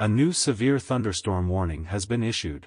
A new severe thunderstorm warning has been issued.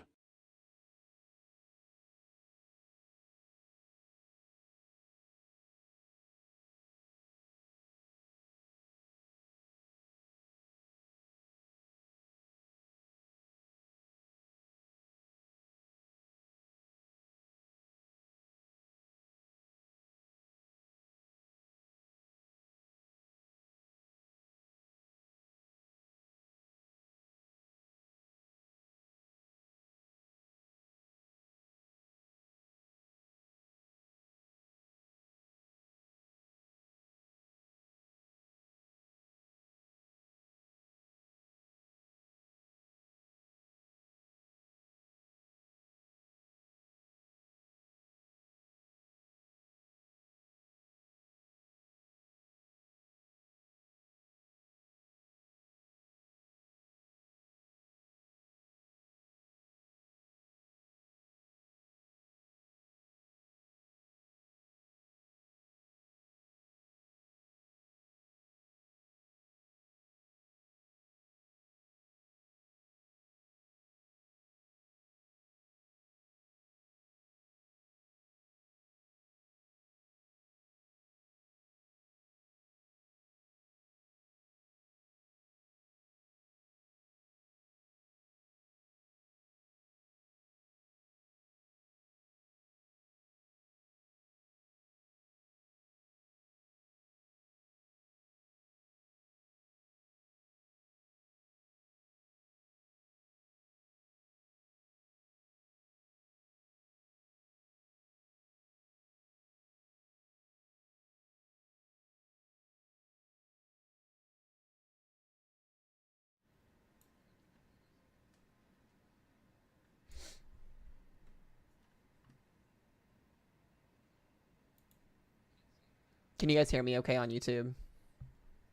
Can you guys hear me okay on YouTube?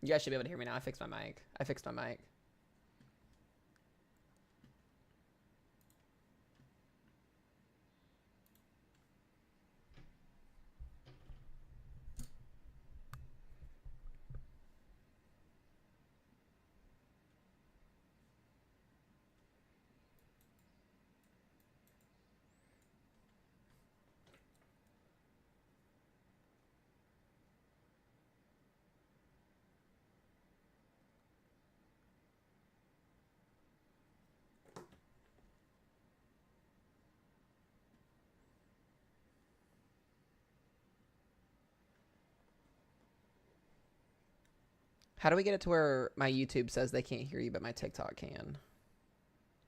You guys should be able to hear me now. I fixed my mic. I fixed my mic. How do we get it to where my YouTube says they can't hear you, but my TikTok can?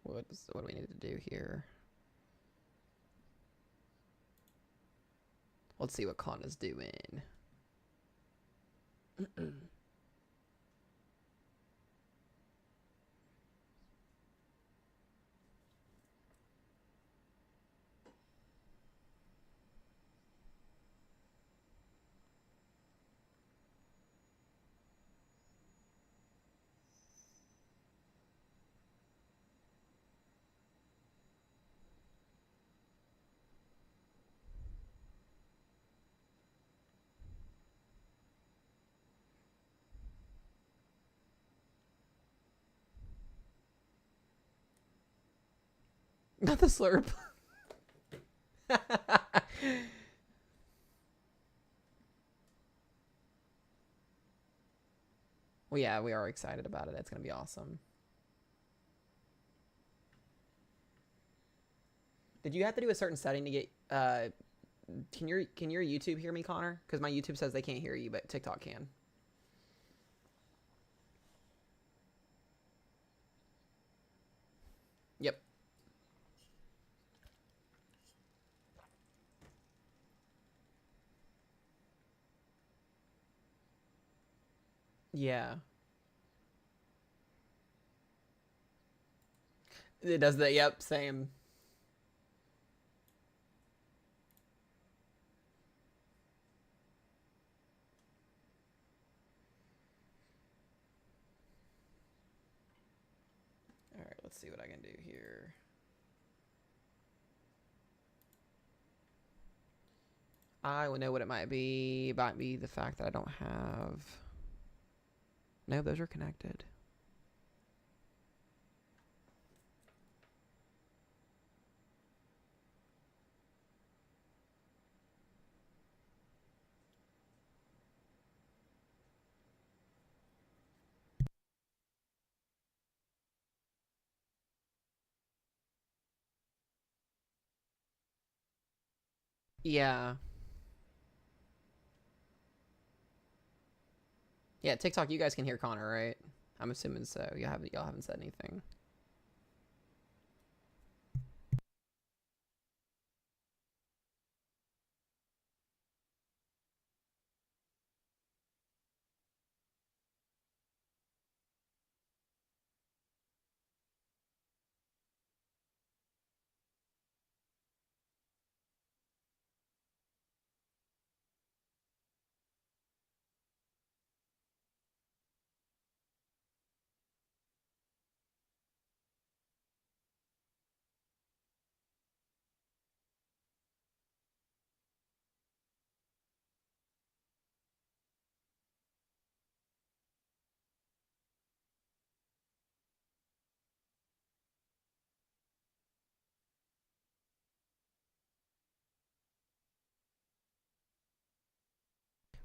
What do we need to do here? Let's see what Connor's doing. Not the slurp. Well, yeah, we are excited about it. It's going to be awesome. Did you have to do a certain setting to get can your YouTube hear me, Connor? Cuz my YouTube says they can't hear you, but TikTok can. Yep. Yeah. It does the yep, same. All right, let's see what I can do here. I will know what it might be. It might be the fact that I don't have. No, those are connected. Yeah. Yeah, TikTok, you guys can hear Connor, right? I'm assuming so. Y'all haven't said anything.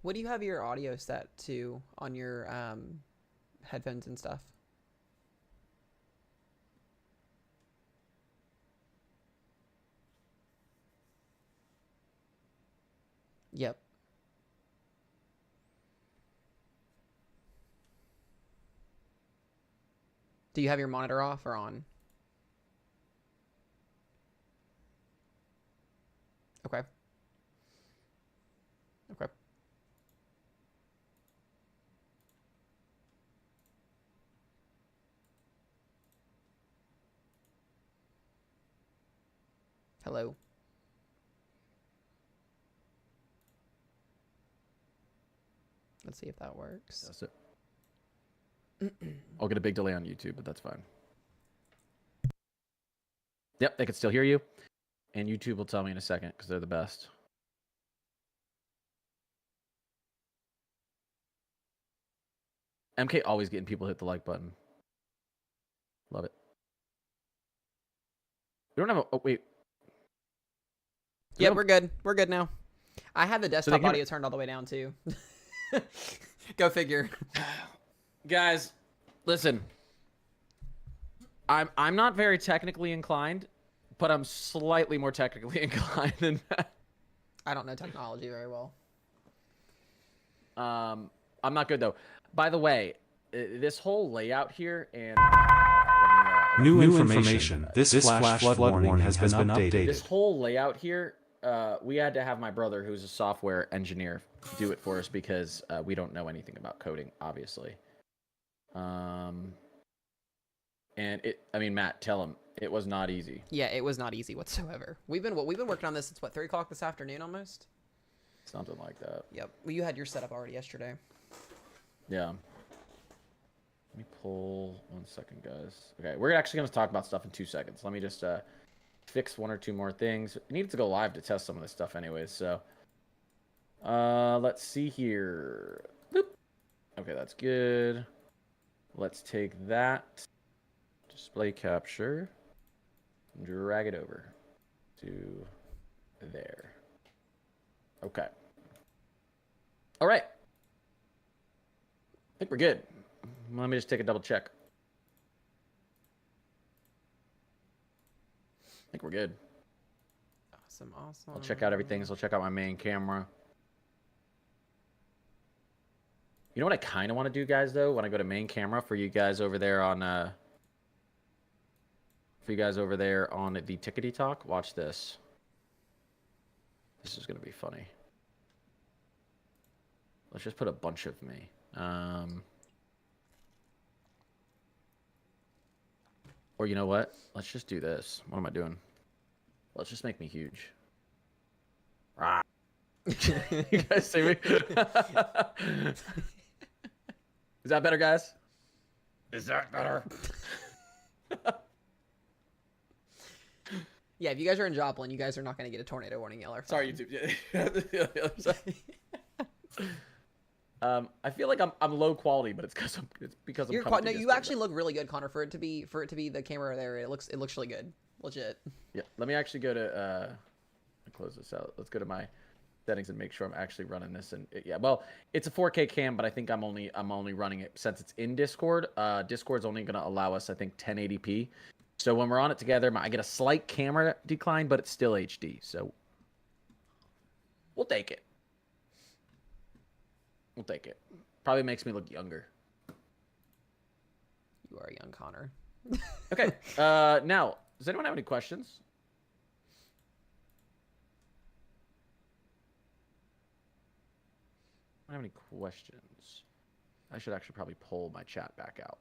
What do you have your audio set to on your headphones and stuff? Yep. Do you have your monitor off or on? Okay. Okay. Hello. Let's see if that works. That's it. I'll get a big delay on YouTube, but that's fine. Yep, they can still hear you. And YouTube will tell me in a second because they're the best. MK always getting people to hit the like button. Love it. We don't have a... Oh, wait. Yeah, we're good. We're good now. I had the desktop can- audio turned all the way down too. Go figure. Guys, listen. I'm not very technically inclined, but I'm slightly more technically inclined than that. I don't know technology very well. I'm not good though. By the way, this whole layout here and New information. This flash flood warning has been updated. this whole layout here, we had to have my brother, who's a software engineer, do it for us because we don't know anything about coding, obviously. And I mean, Matt, tell him it was not easy. Yeah, it was not easy whatsoever. We've been working on this since what, 3 o'clock this afternoon almost. Something like that. Yep. Well, you had your setup already yesterday. Yeah. Let me pull 1 second, guys. Okay, we're actually going to talk about stuff in 2 seconds. Let me just fix 1 or 2 more things. I needed to go live to test some of this stuff anyways, so. Let's see here. Boop. Okay, that's good. Let's take that. Display capture. Drag it over to there. Okay. All right. I think we're good. Let me just take a double check. I think we're good. Awesome. I'll check out everything. So I'll check out my main camera. You know what I kind of want to do, guys, though? When I go to main camera for you guys over there on the Tickety Talk, watch this. This is going to be funny. Let's just put a bunch of me. Or you know what? Let's just do this. What am I doing? Let's just make me huge. Ah. You guys see me? Is that better, guys? Is that better? Yeah, if you guys are in Joplin, you guys are not going to get a tornado warning. Y'all are fine. Sorry, YouTube. I feel like I'm low quality, but it's because I'm You're coming no, to you Discord. actually look really good, Connor. For it to be the camera there, it looks really good, legit. Yeah, let me actually go to close this out. Let's go to my settings and make sure I'm actually running this. And yeah, well, it's a 4K cam, but I think I'm only running it since it's in Discord. Discord's only going to allow us, I think, 1080p. So when we're on it together, I get a slight camera decline, but it's still HD. So We'll take it. We'll take it. Probably makes me look younger. You are a young Connor. Okay. Now, does anyone have any questions? I don't have any questions. I should actually probably pull my chat back out.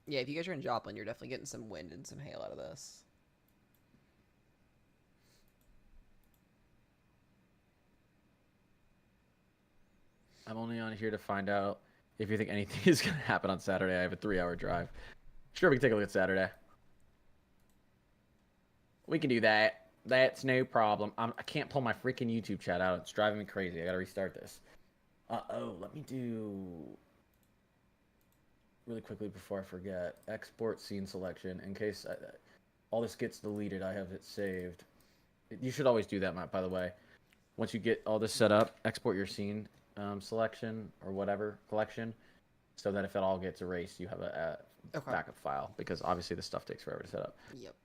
Yeah, if you guys are in Joplin, you're definitely getting some wind and some hail out of this. I'm only on here to find out if you think anything is going to happen on Saturday. I have a 3-hour drive. Sure, we can take a look at Saturday. We can do that. That's no problem. I can't pull my freaking YouTube chat out. It's driving me crazy. I got to restart this. Oh, let me do really quickly before I forget. Export scene selection in case all this gets deleted. I have it saved. You should always do that, Matt, by the way. Once you get all this set up, export your scene selection or whatever collection, so that if it all gets erased, you have a Okay. backup file, because obviously this stuff takes forever to set up. Yep.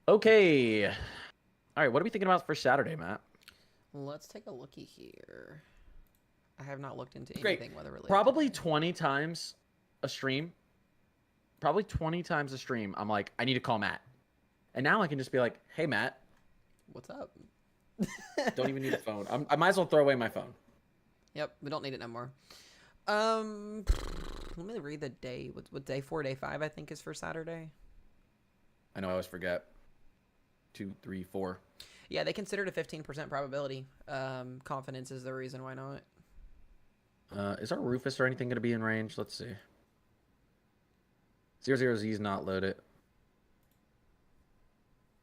Okay. All right, what are we thinking about for Saturday, Matt? Let's take a looky here. I have not looked into Great. anything weather related. Probably 20 times a stream. Probably 20 times a stream. I'm like, I need to call Matt. And now I can just be like, hey, Matt. What's up? Don't even need a phone. I might as well throw away my phone. Yep, we don't need it no more. Let me read the day. What day 4, day 5, I think, is for Saturday. I know I always forget. 2, 3, 4. Yeah, they considered a 15% probability. Confidence is the reason why not. Is our Rufus or anything going to be in range? Let's see. 00Z is not loaded.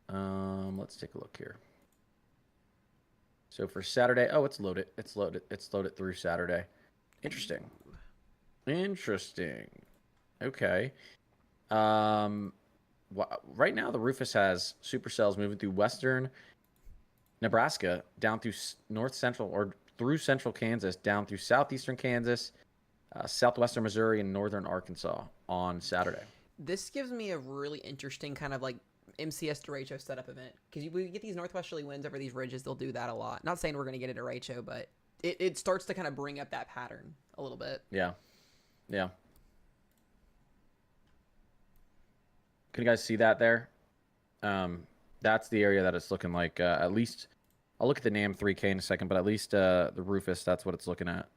Let's take a look here. So for Saturday, oh, it's loaded. It's loaded. It's loaded through Saturday. Interesting. Interesting. Okay. Right now the Rufus has supercells moving through western Nebraska, down through north central or through central Kansas, down through southeastern Kansas, southwestern Missouri, and northern Arkansas on Saturday. This gives me a really interesting kind of like MCS derecho setup event, because we get these northwesterly winds over these ridges. They'll do that a lot. Not saying we're going to get a derecho, but it starts to kind of bring up that pattern a little bit. Yeah. Yeah. Can you guys see that there? That's the area that it's looking like. At least, I'll look at the NAM 3K in a second, but at least the Rufus, that's what it's looking at.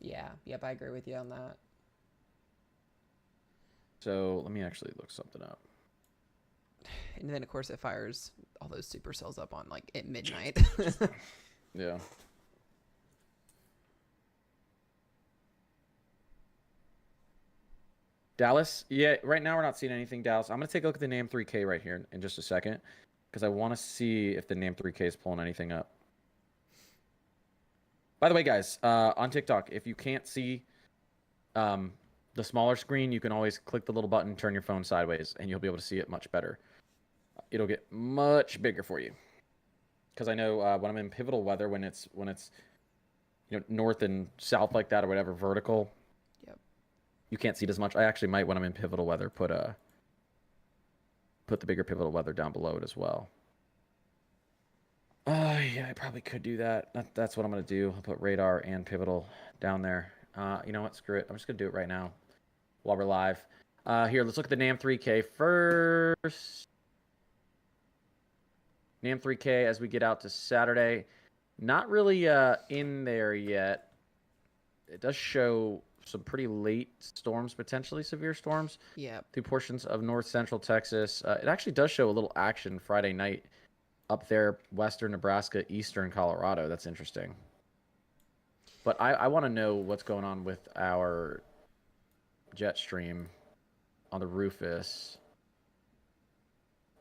Yeah. Yep, I agree with you on that. So let me actually look something up. And then, of course, it fires all those supercells up on, like, at midnight. Yeah. Dallas? Yeah, right now we're not seeing anything, Dallas. I'm going to take a look at the NAM 3K right here in just a second, because I want to see if the NAM 3K is pulling anything up. By the way, guys, on TikTok, if you can't see the smaller screen, you can always click the little button, turn your phone sideways, and you'll be able to see it much better. It'll get much bigger for you. Because I know when I'm in pivotal weather, when it's north and south like that or whatever, vertical, Yep. you can't see it as much. I actually might, when I'm in pivotal weather, put the bigger pivotal weather down below it as well. Yeah, I probably could do that. That's what I'm going to do. I'll put radar and pivotal down there. You know what? Screw it. I'm just going to do it right now while we're live. Here, let's look at the NAM 3K first. NAM 3K as we get out to Saturday. Not really in there yet. It does show some pretty late storms, potentially severe storms. Yep. Through portions of north central Texas. It actually does show a little action Friday night up there, western Nebraska, eastern Colorado. That's interesting. But I want to know what's going on with our jet stream on the Rufus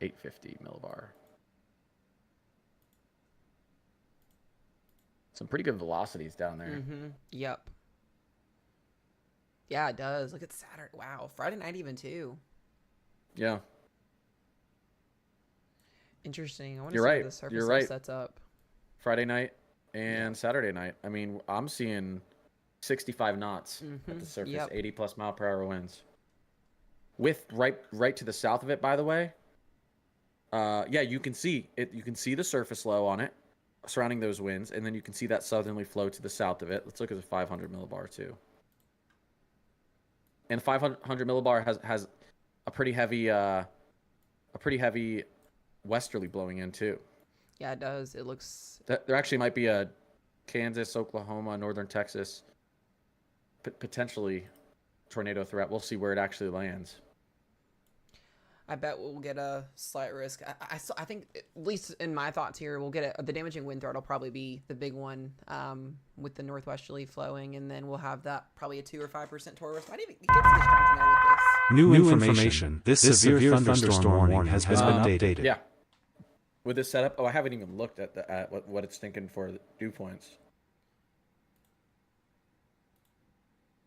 850 millibar. Some pretty good velocities down there. Mm-hmm. Yep. Yeah, it does. Look at Saturday. Wow. Friday night even too. Yeah. Interesting. I want to You're see right. how the surface You're right. sets up. Friday night and Saturday night. I mean, I'm seeing 65 knots at the surface, Yep. 80 plus mile per hour winds. With right to the south of it, by the way, Yeah, you can see it. You can see the surface low on it, surrounding those winds, and then you can see that southerly flow to the south of it. Let's look at the 500 millibar too. And 500 millibar has a pretty heavy westerly blowing in too. Yeah, it does. It looks. There actually might be a Kansas, Oklahoma, northern Texas, potentially tornado threat. We'll see where it actually lands. I bet we'll get a slight risk. I think, at least in my thoughts here, we'll get the damaging wind threat will probably be the big one, with the northwesterly flowing, and then we'll have that probably a 2 or 5% tornado risk. Might even get to the strong tornado with this. New information. This severe thunderstorm warning has been updated. Yeah. With this setup, I haven't even looked at what it's thinking for the dew points.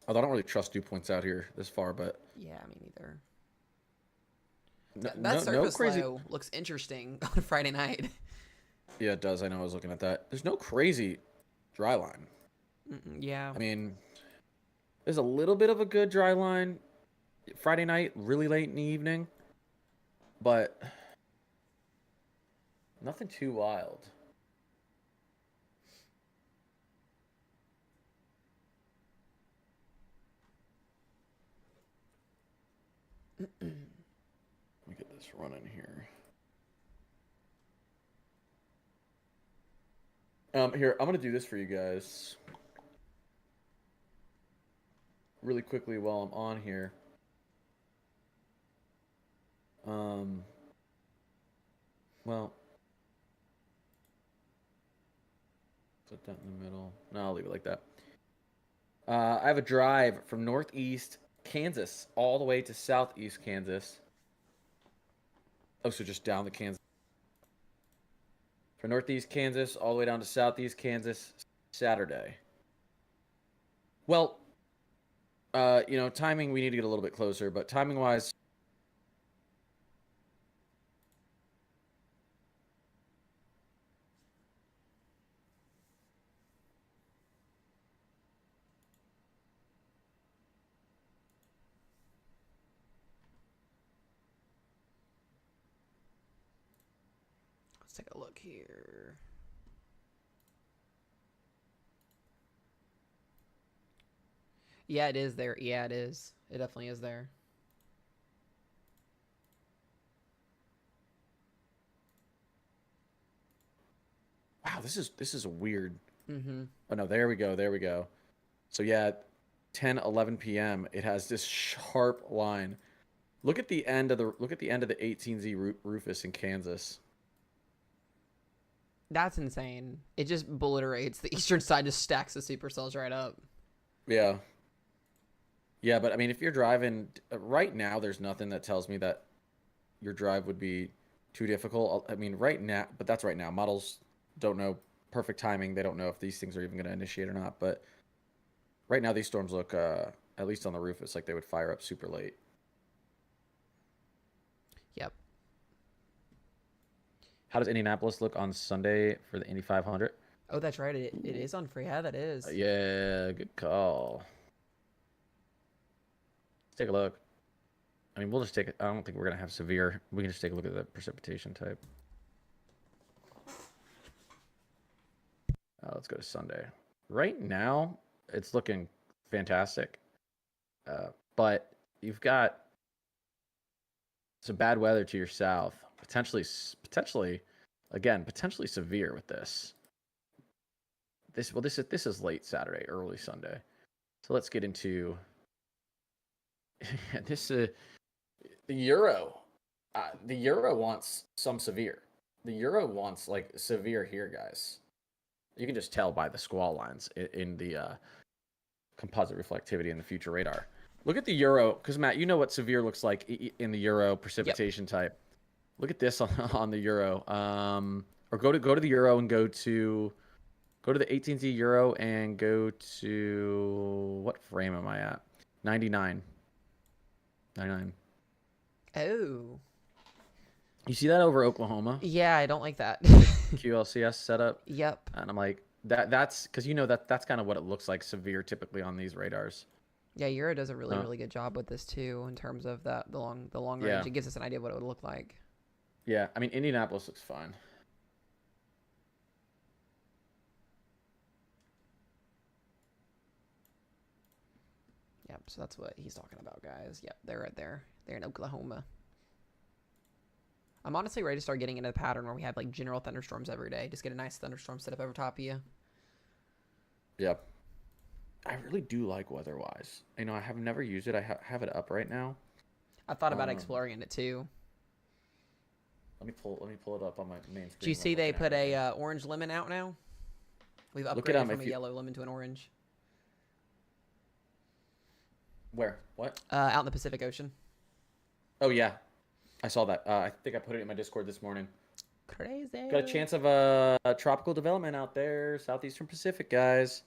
Although I don't really trust dew points out here this far, but Yeah, me neither. no, That surface crazy. low looks interesting on Friday night. Yeah, it does. I know. I was looking at that. There's no crazy dry line. Yeah. I mean, there's a little bit of a good dry line Friday night, really late in the evening, but nothing too wild. Let me get this running here. Here, I'm gonna do this for you guys really quickly while I'm on here. Well, put that in the middle. No, I'll leave it like that. I have a drive from northeast Kansas all the way to southeast Kansas. Oh, so just down the Kansas. From northeast Kansas all the way down to southeast Kansas Saturday. Well, timing, we need to get a little bit closer, but timing-wise, Let's take a look here. Yeah, it is there. Yeah, it is. It definitely is there. wow, this is a weird. Mm-hmm. Oh no, there we go. So yeah, 10:11 p.m. It has this sharp line. Look at the end of the 18Z Rufus in Kansas. That's insane. It just obliterates. The eastern side just stacks the supercells right up. Yeah. Yeah, but I mean, if you're driving right now, there's nothing that tells me that your drive would be too difficult. I mean, right now, but that's right now. Models don't know perfect timing. They don't know if these things are even going to initiate or not. But right now, these storms look, at least on the roof, it's like they would fire up super late. Yep. How does Indianapolis look on Sunday for the Indy 500? Oh, that's right. It is on free. Yeah, that is. Yeah, good call. Let's take a look. I mean, we'll just take it. I don't think we're going to have severe. We can just take a look at the precipitation type. Let's go to Sunday. Right now, it's looking fantastic. But you've got some bad weather to your south. Potentially severe with this. This is late Saturday, early Sunday. So let's get into this. The Euro. The Euro wants some severe. The Euro wants like severe here, guys. You can just tell by the squall lines in the composite reflectivity in the future radar. Look at the Euro, because Matt, you know what severe looks like in the Euro precipitation type. Look at this on the Euro. Or go to the Euro and go to the 18Z Euro and go to, what frame am I at? 99. 99. Oh. You see that over Oklahoma? Yeah, I don't like that. QLCS setup. Yep. And I'm like, that's because that's kind of what it looks like severe typically on these radars. Yeah, Euro does a really good job with this too in terms of the long range. Yeah. It gives us an idea of what it would look like. Yeah, I mean, Indianapolis looks fine. Yep, so that's what he's talking about, guys. Yep, they're right there. They're in Oklahoma. I'm honestly ready to start getting into the pattern where we have like general thunderstorms every day. Just get a nice thunderstorm set up over top of you. Yep. I really do like Weatherwise. You know, I have never used it. I have it up right now. I thought about Um, exploring it too. Let me pull it up on my main screen. Do you while see I'm they looking put at it. a orange lemon out now? We've Look upgraded at 'em from if a you- yellow lemon to an orange. Where? What? Out in the Pacific Ocean. Oh yeah, I saw that. I think I put it in my Discord this morning. Crazy. Got a chance of a tropical development out there, southeastern Pacific, guys.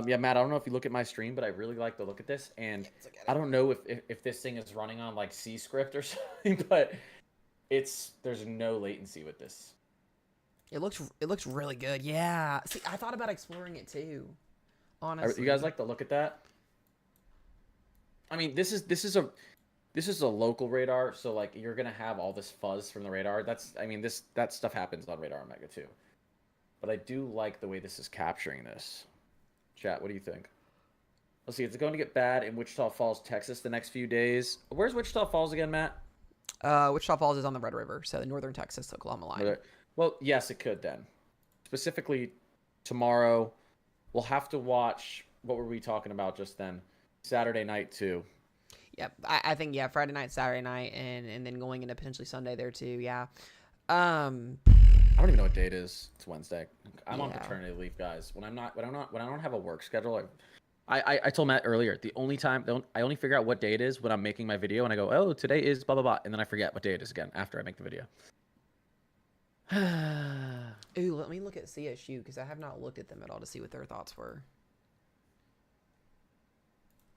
Yeah, Matt. I don't know if you look at my stream, but I really like to look at this, and I don't know if this thing is running on like C script or something, but there's no latency with this. It looks really good. Yeah. See, I thought about exploring it too. Honestly. You guys like to look at that? I mean, this is a local radar, so like you're gonna have all this fuzz from the radar. That stuff happens on Radar Omega too. But I do like the way this is capturing this. Chat, what do you think? Let's see. It's going to get bad in Wichita Falls, Texas, the next few days. Where's Wichita Falls again, Matt? Wichita Falls is on the Red River, so the northern Texas, Oklahoma line. Well, yes, it could then. Specifically, tomorrow, we'll have to watch. What were we talking about just then? Saturday night too. Yep. I think Friday night, Saturday night, and then going into potentially Sunday there too. Yeah. I don't even know what date it is. It's Wednesday. I'm on Yeah. paternity leave, guys. When I don't have a work schedule, I told Matt earlier, I only figure out what day it is when I'm making my video, and I go, oh, today is blah blah blah, and then I forget what day it is again after I make the video. Ooh, let me look at CSU because I have not looked at them at all to see what their thoughts were.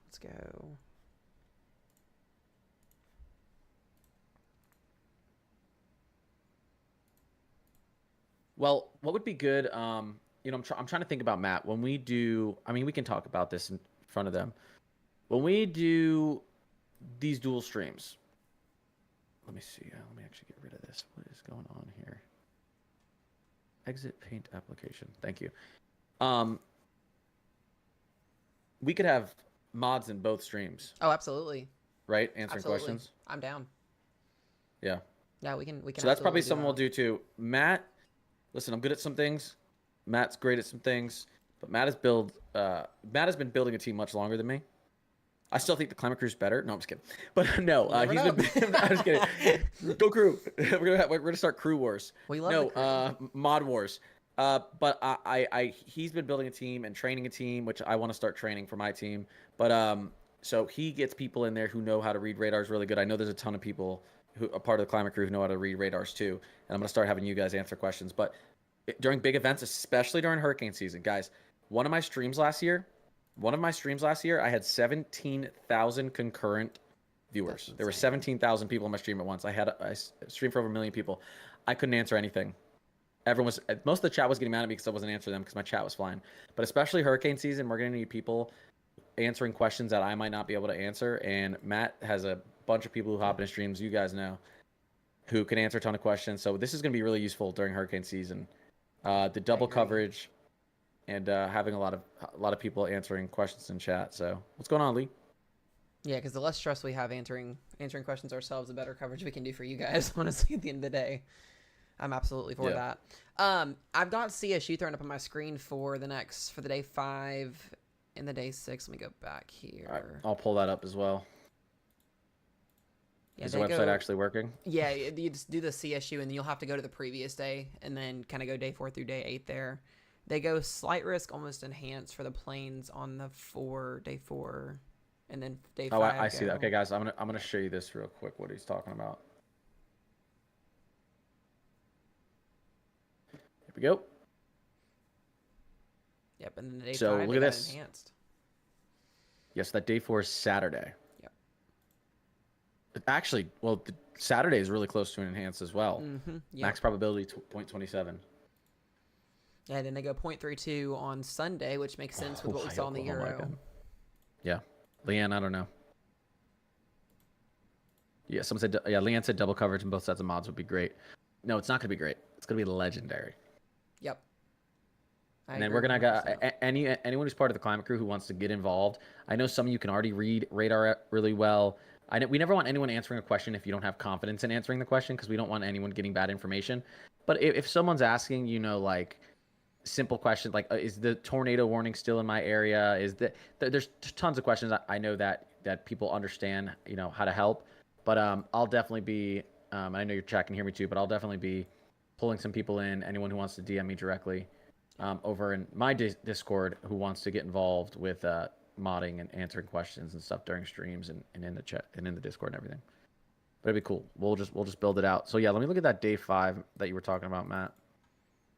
Let's go. Well, what would be good? I'm trying to think about Matt. When we do, I mean, we can talk about this in front of them. When we do these dual streams, let me see. Let me actually get rid of this. What is going on here? Exit paint application. Thank you. We could have mods in both streams, Oh, absolutely. right? Answering Absolutely. questions. I'm down. Yeah. Yeah, we can. So that's probably absolutely something we'll do too. Matt, listen, I'm good at some things. Matt's great at some things, but Matt has been building a team much longer than me. I still think the Climate Crew's better. No, I'm just kidding. But no, You never he's been. I'm just kidding. Go Crew. We're gonna start Crew Wars. We love no, the Crew. Mod Wars. But he's been building a team and training a team, which I want to start training for my team. But so he gets people in there who know how to read radars really good. I know there's a ton of people who are part of the Climate Crew who know how to read radars too, and I'm gonna start having you guys answer questions. But during big events, especially during hurricane season, guys, one of my streams last year, I had 17,000 concurrent viewers. There were 17,000 people on my stream at once. I streamed for over 1 million people. I couldn't answer anything. Most of the chat was getting mad at me because I wasn't answering them because my chat was flying. But especially hurricane season, we're gonna need people answering questions that I might not be able to answer. And Matt has a bunch of people who hop in his streams, you guys know, who can answer a ton of questions. So this is gonna be really useful during hurricane season. The double coverage and having a lot of people answering questions in chat. So what's going on, Lee? Yeah, because the less stress we have answering questions ourselves, the better coverage we can do for you guys. Honestly, at the end of the day, I'm absolutely for that. I've got CSU thrown up on my screen for the day 5 and the day 6. Let me go back here. All right, I'll pull that up as well. Yeah, is the website actually working? Yeah, you just do the CSU, and you'll have to go to the previous day, and then kind of go day 4 through day 8 there. They go slight risk, almost enhanced for the planes on the day 4, and then day 5. Oh, I see that. Okay, guys, I'm gonna show you this real quick. What he's talking about. Here we go. Yep, and then the day So 5 look at they got this. enhanced. Yes, that day 4 is Saturday. Yep. Actually, well, Saturday is really close to an enhanced as well. Mm-hmm. Yep. Max probability 0.27. Yeah, then they go 0.32 on Sunday, which makes sense with what we saw in the Oklahoma Euro. again. Yeah. Leanne, I don't know. Yeah, someone said, yeah, Leanne said double coverage in both sets of mods would be great. No, it's not going to be great. It's going to be legendary. Yep. And then we're going to anyone who's part of the climate crew who wants to get involved. I know some of you can already read radar really well. We never want anyone answering a question if you don't have confidence in answering the question, because we don't want anyone getting bad information. But if someone's asking, like simple questions like, is the tornado warning still in my area? There's tons of questions. I know that people understand, how to help. But I'll definitely be, I know your chat can hear me too, but I'll definitely be pulling some people in, anyone who wants to DM me directly over in my Discord who wants to get involved with modding and answering questions and stuff during streams and in the chat and in the Discord and everything. But it'd be cool. We'll just build it out. So yeah, let me look at that day 5 that you were talking about, Matt.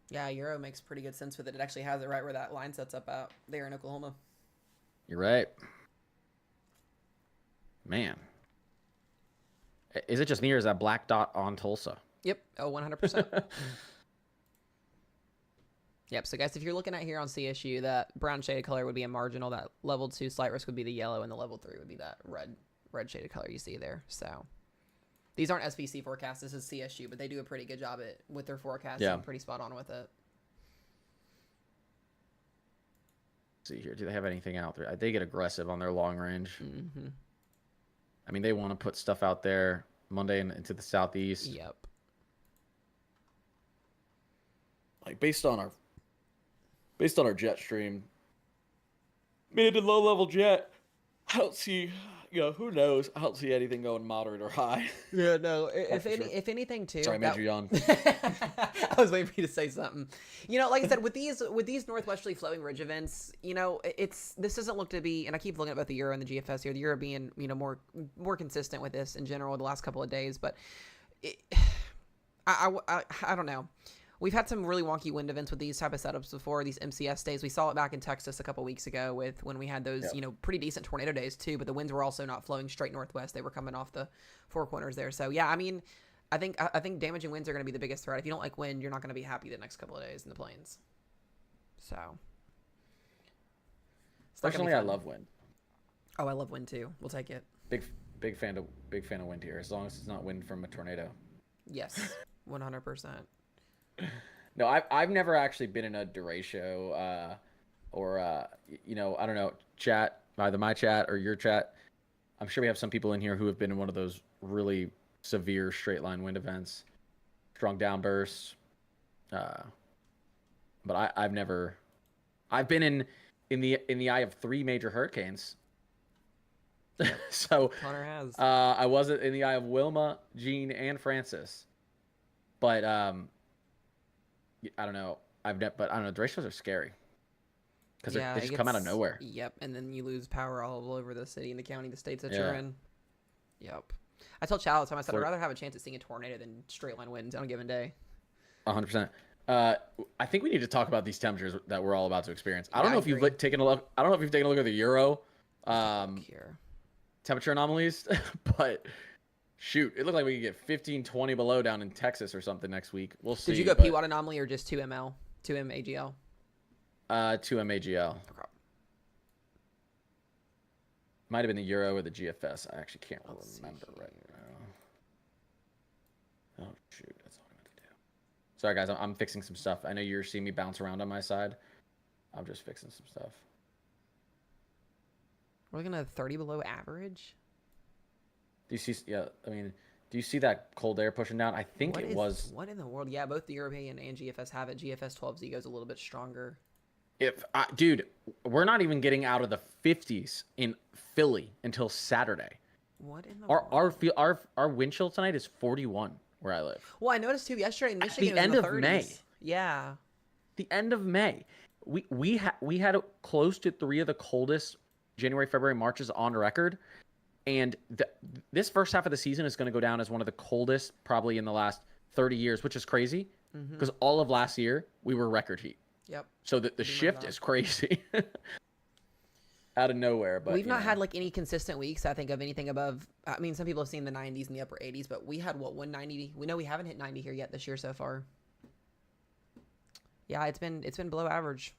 Yeah, Euro makes pretty good sense with it. It actually has it right where that line sets up out there in Oklahoma. You're right. Man. Is it just near as that black dot on Tulsa? Yep. Oh, 100%. Yep. So guys, if you're looking at here on CSU, that brown shaded color would be a marginal. That level 2 slight risk would be the yellow, and the level 3 would be that red shaded color you see there. So these aren't SVC forecasts. This is CSU, but they do a pretty good job with their forecasts. Yeah. And pretty spot on with it. Let's see here. Do they have anything out there? They get aggressive on their long range. Mm-hmm. I mean, they want to put stuff out there Monday into the southeast. Yep. Like based on our jet stream, mid and low level jet, I don't see, who knows? I don't see anything going moderate or high. Yeah, no. If anything, too. Sorry, I made you yawn. I was waiting for you to say something. Like I said, with these northwesterly flowing ridge events, this doesn't look to be, and I keep looking at both the Euro and the GFS here. The Euro being, more consistent with this in general the last couple of days, but I don't know. We've had some really wonky wind events with these type of setups before, these MCS days. We saw it back in Texas a couple weeks ago when we had those, pretty decent tornado days too, but the winds were also not flowing straight northwest. They were coming off the four corners there. So yeah, I mean, I think damaging winds are going to be the biggest threat. If you don't like wind, you're not going to be happy the next couple of days in the plains. So. Personally, I love wind. Oh, I love wind too. We'll take it. Big fan of wind here, as long as it's not wind from a tornado. Yes, 100%. No, I've never actually been in a derecho or I don't know, chat, either my chat or your chat. I'm sure we have some people in here who have been in one of those really severe straight line wind events, strong downbursts. But I've been in the eye of 3 major hurricanes. So Connor has. I wasn't in the eye of Wilma, Jean, and Francis. But I don't know. Derechos are scary because they just come out of nowhere. Yep, and then you lose power all over the city and the county, the states that you're in. Yep. I told Chad all the time, I said, I'd rather have a chance at seeing a tornado than straight line winds on a given day. 100%. I think we need to talk about these temperatures that we're all about to experience. I don't know if you've taken a look. I don't know if you've taken a look at the Euro temperature anomalies, but shoot, it looked like we could get 15, 20 below down in Texas or something next week. We'll see. Did you go PWAT anomaly or just 2M AGL? 2M AGL. Okay. Might have been the Euro or the GFS. I actually can't remember right now. Oh shoot, that's all I meant to do. Sorry guys, I'm fixing some stuff. I know you're seeing me bounce around on my side. I'm just fixing some stuff. We're looking at 30 below average. Do you see? Yeah, I mean, do you see that cold air pushing down? I think it was. What in the world? Yeah, both the European and GFS have it. GFS 12Z goes a little bit stronger. Dude, we're not even getting out of the 50s in Philly until Saturday. What in the world? Our wind chill tonight is 41 where I live. Well, I noticed too yesterday in Michigan. The end of 30s. May. Yeah. The end of May. We had close to 3 of the coldest January, February, Marches on record. And this first half of the season is going to go down as one of the coldest probably in the last 30 years, which is crazy because all of last year we were record heat. Yep. So the shift is crazy out of nowhere. But we've not had like any consistent weeks, I think, of anything above. I mean, some people have seen the 90s and the upper 80s, but we had 190. We know we haven't hit 90 here yet this year so far. Yeah, it's been below average.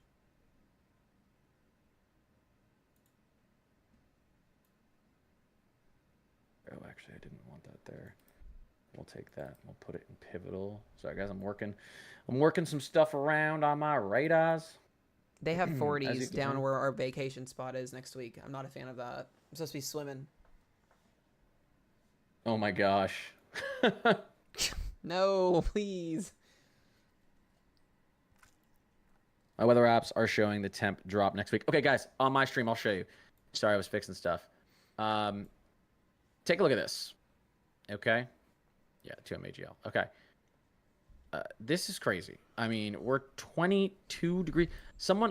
Oh, Actually, I didn't want that there. We'll take that. We'll put it in pivotal. Sorry, guys. I'm working some stuff around on my radars. They have As you 40s can down hear. where our vacation spot is next week. I'm not a fan of that. I'm supposed to be swimming. Oh my gosh. No, please. My weather apps are showing the temp drop next week. Okay, guys, on my stream, I'll show you. Sorry, I was fixing stuff. Take a look at this. Okay. Yeah, 2MAGL. Okay. This is crazy. I mean, we're 22 degrees. Someone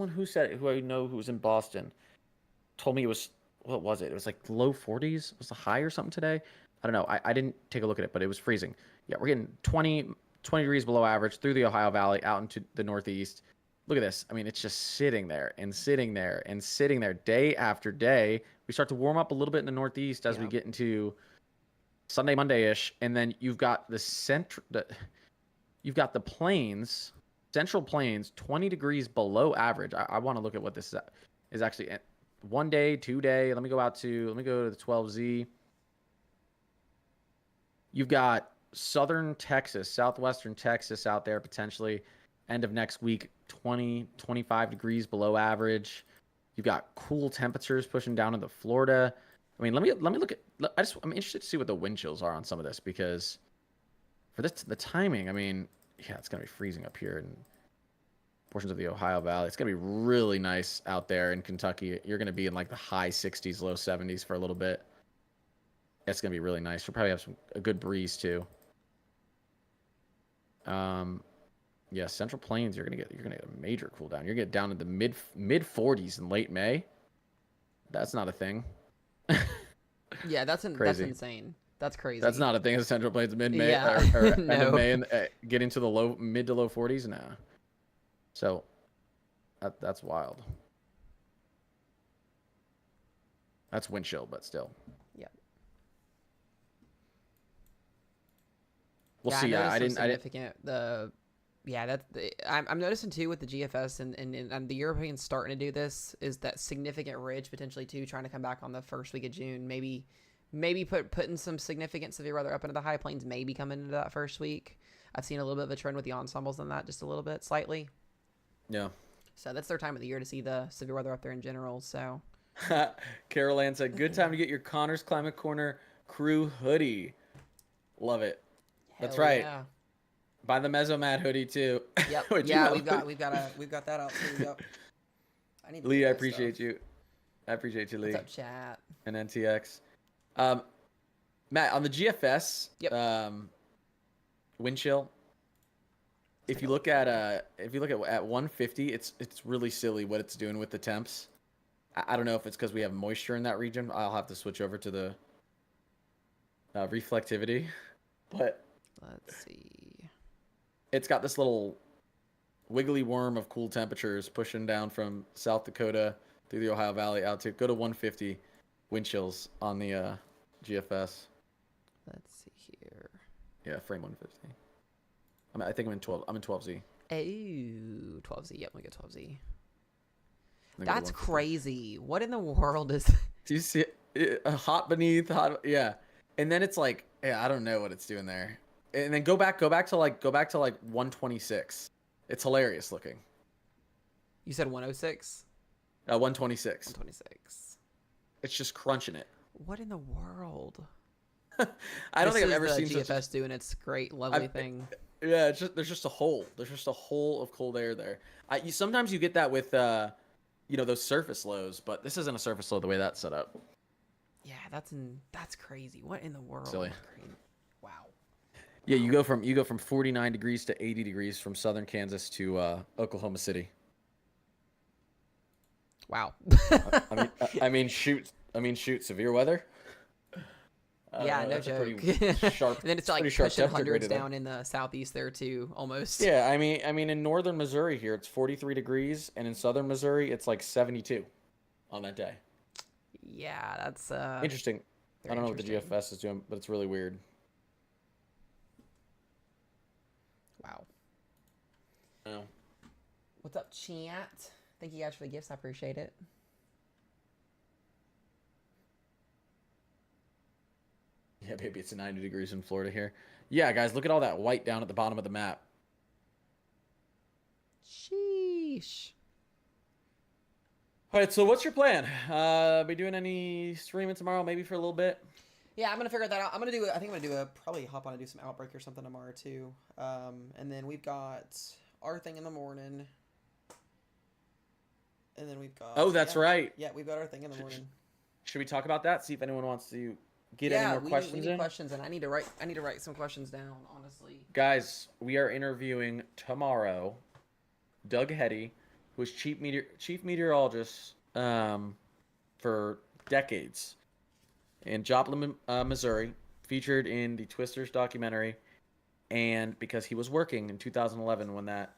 who said it, who I know who was in Boston, told me it was, what was it? It was like low 40s. Was the high or something today? I don't know. I didn't take a look at it, but it was freezing. Yeah, we're getting 20 degrees below average through the Ohio Valley out into the Northeast. Look at this. I mean, it's just sitting there and sitting there and sitting there day after day. We start to warm up a little bit in the Northeast as we get into Sunday, Monday-ish, and then you've got you've got the plains, Central Plains, 20 degrees below average. I want to look at what this is actually. 1 day, 2 day. Let me go to the 12Z. You've got southern Texas, southwestern Texas out there potentially. End of next week, 20, 25 degrees below average. You've got cool temperatures pushing down into Florida. I mean, let me look at. I'm interested to see what the wind chills are on some of this, because for the timing, I mean, yeah, it's gonna be freezing up here in portions of the Ohio Valley. It's gonna be really nice out there in Kentucky. You're gonna be in like the high 60s, low 70s for a little bit. It's gonna be really nice. You'll probably have a good breeze too. Yeah, Central Plains, you're gonna get a major cool down. You're gonna get down to the mid 40s in late May. That's not a thing. Yeah, that's insane. That's crazy. That's not a thing in Central Plains mid-May Yeah. or end No. of May and get into the mid to low 40s now. So that's wild. That's wind chill, but still. Yep. We'll Yeah, see. I noticed some didn't. significant. I'm noticing too with the GFS and the Europeans starting to do this, is that significant ridge potentially too, trying to come back on the first week of June. Maybe putting some significant severe weather up into the high plains, maybe coming into that first week. I've seen a little bit of a trend with the ensembles on that, just a little bit, slightly. Yeah. So that's their time of the year to see the severe weather up there in general. So Carol Ann said, "Good time to get your Connors Climate Corner crew hoodie. Love it. That's hell right. Yeah. Buy the Mesomat hoodie too." Yep. Which, Yeah, you know, we've got that out too. Yep. I need to Lee, do I that appreciate stuff. you. I appreciate you, Lee. What's up, chat? And NTX. Matt, on the GFS, Yep. wind chill. If you look at 150, it's really silly what it's doing with the temps. I don't know if it's because we have moisture in that region. I'll have to switch over to the reflectivity, but Let's see. it's got this little wiggly worm of cool temperatures pushing down from South Dakota through the Ohio Valley out to go to 150 wind chills on the GFS. Let's see here. Yeah, frame 150. I think I'm in 12. I'm in 12Z. Oh, 12Z. Yep, we get 12Z. I think I'm That's 150. crazy. What in the world is? Do you see it? Hot beneath, hot, yeah. And then it's like, yeah, I don't know what it's doing there. And then go back to like 126. It's hilarious looking. You said 106. 126. 126. It's just crunching it. What in the world? I don't think I've ever the seen GFS such. A, doing its great, lovely thing. yeah, it's just there's just a hole. There's just a hole of cold air there. Sometimes you get that with those surface lows, but this isn't a surface low the way that's set up. Yeah, that's crazy. What in the world? Silly. Wow. Yeah, you go from 49 degrees to 80 degrees from southern Kansas to Oklahoma City. Wow. I mean, shoot, severe weather. Yeah, no that's a joke. pretty sharp. And then it's like pretty sharp pushing temperature hundreds grade there. down in the southeast there too, almost. Yeah, I mean, in northern Missouri here, it's 43 degrees, and in southern Missouri, it's like 72 on that day. Yeah, that's Interesting. I very don't know what the interesting. GFS is doing, but it's really weird. Wow. I know. What's up, chat? Thank you guys for the gifts. I appreciate it. Yeah, baby, it's 90 degrees in Florida here. Yeah, guys, look at all that white down at the bottom of the map. Sheesh. All right, so what's your plan? Be doing any streaming tomorrow, maybe for a little bit? Yeah, I'm gonna figure that out. I think I'm gonna do probably hop on and do some Outbreak or something tomorrow too. And then we've got our thing in the morning. And then we've got. Oh, that's right. Yeah, we've got our thing in the morning. Should we talk about that? See if anyone wants to get any more questions we need in. questions, and I need to write some questions down. Honestly. Guys, we are interviewing tomorrow Doug Hetty, who was chief meteorologist for decades in Joplin, Missouri, featured in the Twisters documentary, and because he was working in 2011 when that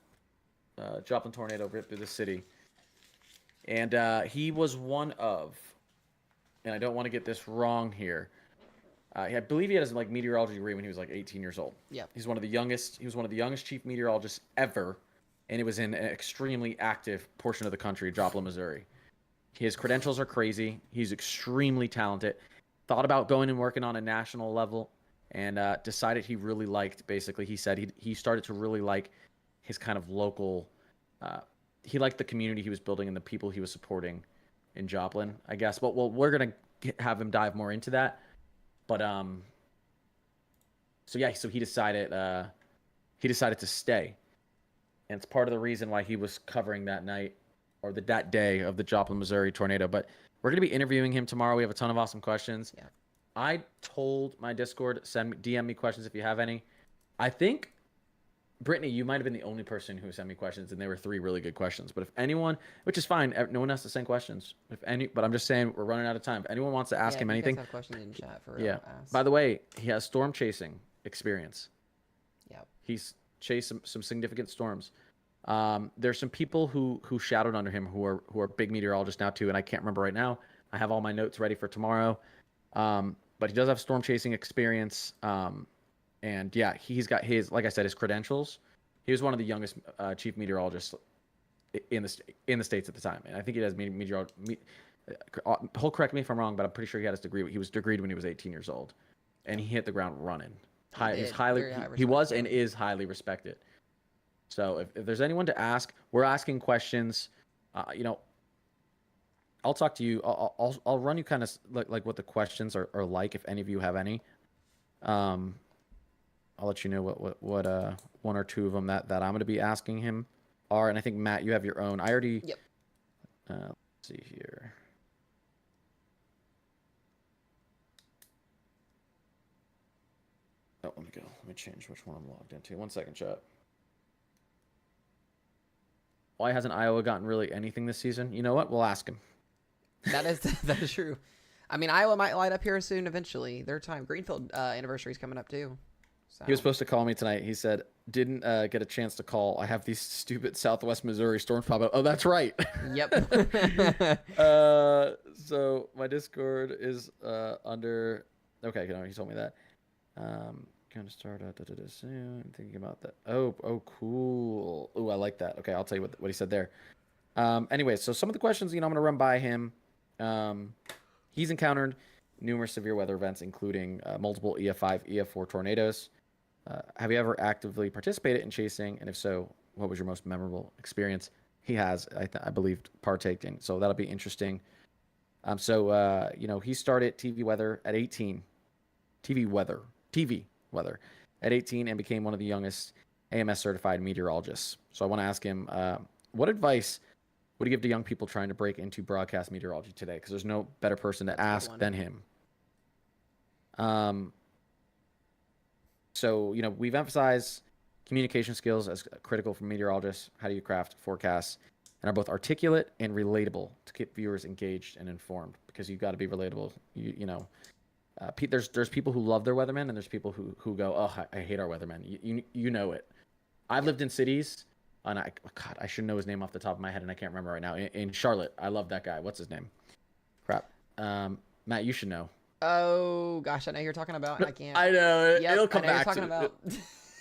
Joplin tornado ripped through the city. And he was one of, and I don't want to get this wrong here, I believe he had his meteorology degree when he was 18 years old. Yeah. He's one of the youngest. He was one of the youngest chief meteorologists ever, and it was in an extremely active portion of the country, Joplin, Missouri. His credentials are crazy. He's extremely talented. Thought about going and working on a national level, and decided he really liked. Basically, he said he started to really like his kind of local. He liked the community he was building and the people he was supporting in Joplin, I guess. But we're gonna have him dive more into that. But so he decided to stay, and it's part of the reason why he was covering that night or that day of the Joplin, Missouri tornado. But we're gonna be interviewing him tomorrow. We have a ton of awesome questions. Yeah. I told my Discord, DM me questions if you have any. I think, Brittany, you might have been the only person who sent me questions, and they were 3 really good questions. But if anyone, which is fine, no one has to send questions. But I'm just saying we're running out of time. If anyone wants to ask him if you guys anything, have questions in chat for real, yeah. ask. By the way, he has storm chasing experience. Yeah. He's chased some significant storms. There's some people who shadowed under him who are big meteorologists now too, and I can't remember right now. I have all my notes ready for tomorrow. But he does have storm chasing experience. And yeah, he's got like I said, his credentials. He was one of the youngest chief meteorologists in the States at the time, and I think he has he'll correct me if I'm wrong, but I'm pretty sure he had his degree. He was degreed when he was 18 years old, and he hit the ground running. He was and is highly respected. So if there's anyone to ask, we're asking questions. I'll talk to you. I'll run you kind of like what the questions are like, if any of you have any. I'll let you know what 1 or 2 of them that I'm going to be asking him are, and I think Matt, you have your own. I already. Yep. Let's see here. Oh, let me go. Let me change which one I'm logged into. 1 second, chat. Why hasn't Iowa gotten really anything this season? You know what? We'll ask him. That is true. I mean, Iowa might light up here soon. Eventually, their time. Greenfield anniversary is coming up too. So. He was supposed to call me tonight. He said, didn't get a chance to call. I have these stupid Southwest Missouri storms pop up. Oh, that's right. Yep. So my Discord is under. Okay, no, he told me that. Going to start soon. Thinking about that. Oh, cool. Oh, I like that. Okay, I'll tell you what he said there. Anyway, so some of the questions, I'm going to run by him. He's encountered numerous severe weather events, including multiple EF5, EF4 tornadoes. Have you ever actively participated in chasing? And if so, what was your most memorable experience? He has, I believe, partaken. So that'll be interesting. He started TV weather at 18. TV weather at 18 and became one of the youngest AMS certified meteorologists. So I want to ask him, what advice would he give to young people trying to break into broadcast meteorology today? Because there's no better person to ask than him. We've emphasized communication skills as critical for meteorologists. How do you craft forecasts and are both articulate and relatable to keep viewers engaged and informed? Because you've got to be relatable. There's people who love their weathermen, and there's people who go, oh, I hate our weathermen. You know it. I've lived in cities, and I should know his name off the top of my head, and I can't remember right now. In Charlotte, I love that guy. What's his name? Crap. Matt, you should know. Oh gosh, I know who you're talking about. And I can't. I know. Yep, It'll come I know back you're to talking me. about.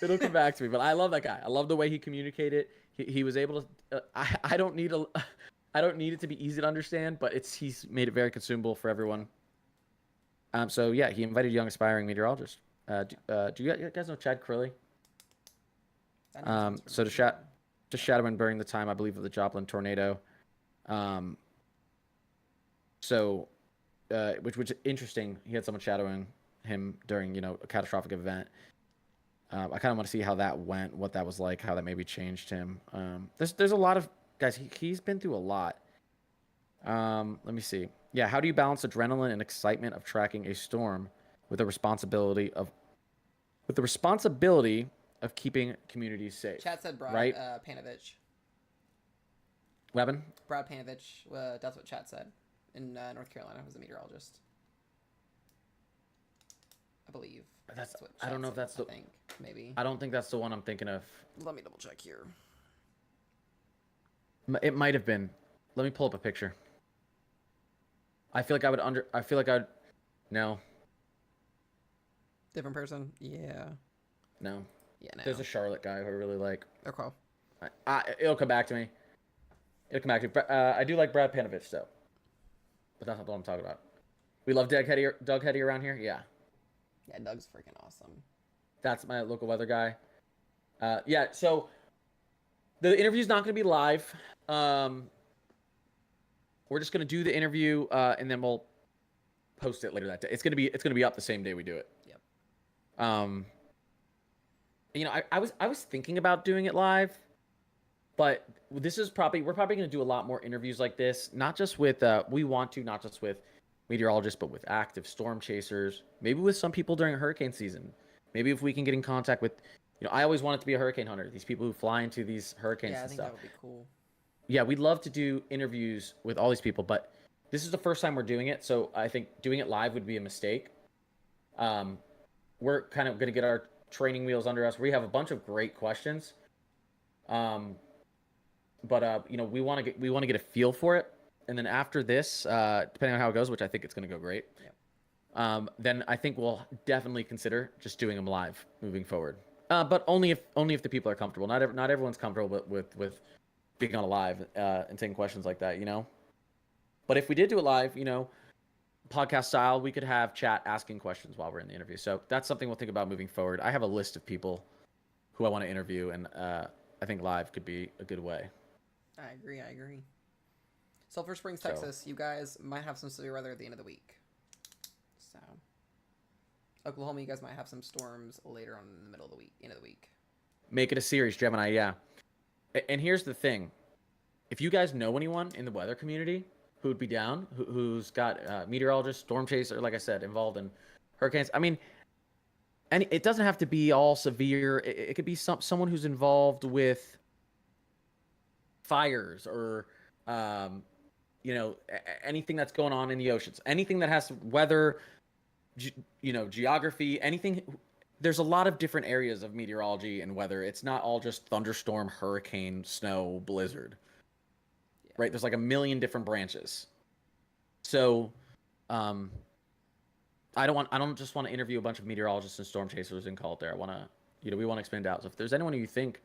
It'll come back to me. But I love that guy. I love the way he communicated. He was able to. I don't need it to be easy to understand, but he's made it very consumable for everyone. So yeah, he invited young aspiring meteorologists. Do you guys know Chad Crilly? That name sounds So familiar. to shadow him during the time, I believe, of the Joplin tornado. Um, so, which is interesting. He had someone shadowing him during, a catastrophic event. I kind of want to see how that went, what that was like, how that maybe changed him. There's a lot of guys. He's been through a lot. Let me see. Yeah, how do you balance adrenaline and excitement of tracking a storm with the responsibility of keeping communities safe? Chad said Brad right? Panovich. Weapon? Brad Panovich. That's what Chad said. In North Carolina, was a meteorologist. I believe. That's what I Chad don't know if said, that's the. I think maybe. I don't think that's the one I'm thinking of. Let me double check here. It might have been. Let me pull up a picture. I feel like I would. No. Different person. Yeah. No. Yeah. No. There's a Charlotte guy who I really like. Okay. It'll come back to me. I do like Brad Panovich though, but that's not what I'm talking about. We love Doug Hetty around here. Yeah, Yeah, Doug's freaking awesome. that's my local weather guy. Yeah, so the interview's not going to be live. We're just going to do the interview, and then we'll post it later that day. It's going to be up the same day we do it. Yep. I was thinking about doing it live, but we're probably going to do a lot more interviews like this. Not just with not just with meteorologists, but with active storm chasers. Maybe with some people during hurricane season. Maybe if we can get in contact with, I always wanted to be a hurricane hunter. These people who fly into these hurricanes Yeah, I and think stuff. that would be cool. Yeah, we'd love to do interviews with all these people, but this is the first time we're doing it, so I think doing it live would be a mistake. We're kind of going to get our training wheels under us. We have a bunch of great questions, but we want to get a feel for it, and then after this, depending on how it goes, which I think it's going to go great, then I think we'll definitely consider just doing them live moving forward. But only if the people are comfortable. Not everyone's comfortable with being on a live and taking questions like that, But if we did do it live, podcast style, we could have chat asking questions while we're in the interview. So that's something we'll think about moving forward. I have a list of people who I want to interview, and I think live could be a good way. I agree. Sulphur Springs, Texas. You guys might have some severe weather at the end of the week. So, Oklahoma, you guys might have some storms later on in the middle of the week, end of the week. Make it a series, Gemini. Yeah. And here's the thing: if you guys know anyone in the weather community who would be down, who's got meteorologists, storm chaser, like I said, involved in hurricanes. I mean, and it doesn't have to be all severe. It could be someone who's involved with fires or anything that's going on in the oceans, anything that has weather, geography, anything. There's a lot of different areas of meteorology and weather. It's not all just thunderstorm, hurricane, snow, blizzard. Yeah. Right? There's like a million different branches. So, I don't just want to interview a bunch of meteorologists and storm chasers and call it there. I want to, we want to expand out. So if there's anyone who you think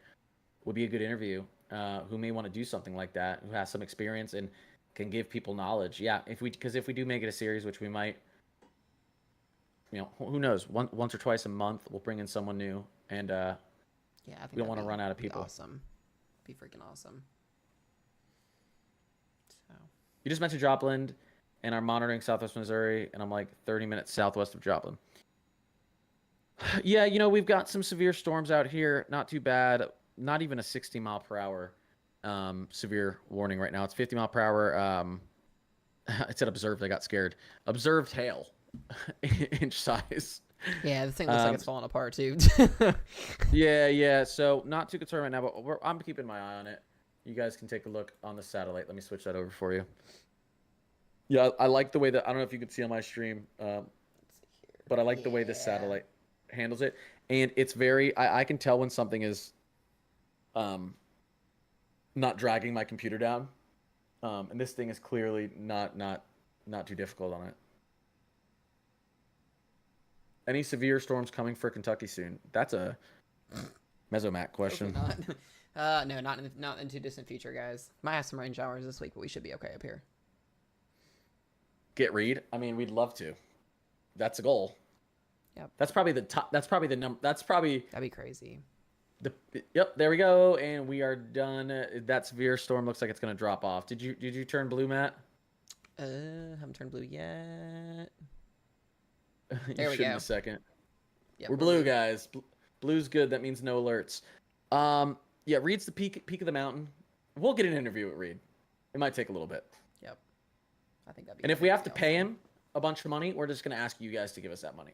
would be a good interview, who may want to do something like that, who has some experience and can give people knowledge. Yeah. Because if we do make it a series, which we might, who knows? Once or twice a month, we'll bring in someone new, and I think we don't want to run out of people. Awesome, be freaking awesome. So you just mentioned Joplin, and I'm monitoring Southwest Missouri, and I'm like 30 minutes southwest of Joplin. Yeah, we've got some severe storms out here. Not too bad. Not even a 60 mile per hour severe warning right now. It's 50 mile per hour. It said observed. I got scared. Observed hail. Inch size. Yeah, this thing looks like it's falling apart too. yeah. So not too concerned right now, but I'm keeping my eye on it. You guys can take a look on the satellite. Let me switch that over for you. Yeah, I like the way that I don't know if you can see on my stream, but I like the way the satellite handles it, and it's very. I can tell when something is, not dragging my computer down, and this thing is clearly not too difficult on it. Any severe storms coming for Kentucky soon? That's a Mesomac question. No, not in too distant future, guys. Might have some rain showers this week, but we should be okay up here. Get Reed? I mean, we'd love to. That's a goal. Yep. That's probably the top. That's probably the number. That's probably That'd be crazy. the. Yep. There we go, and we are done. That severe storm looks like it's gonna drop off. Did you turn blue, Matt? Haven't turned blue yet. You There we should in go. a second. Yep, We're blue, guys. Blue's good. That means no alerts. Yeah, Reed's the peak of the mountain. We'll get an interview with Reed. It might take a little bit. Yep. I think that'd be. And if we have to pretty pay awesome. him a bunch of money, we're just gonna ask you guys to give us that money.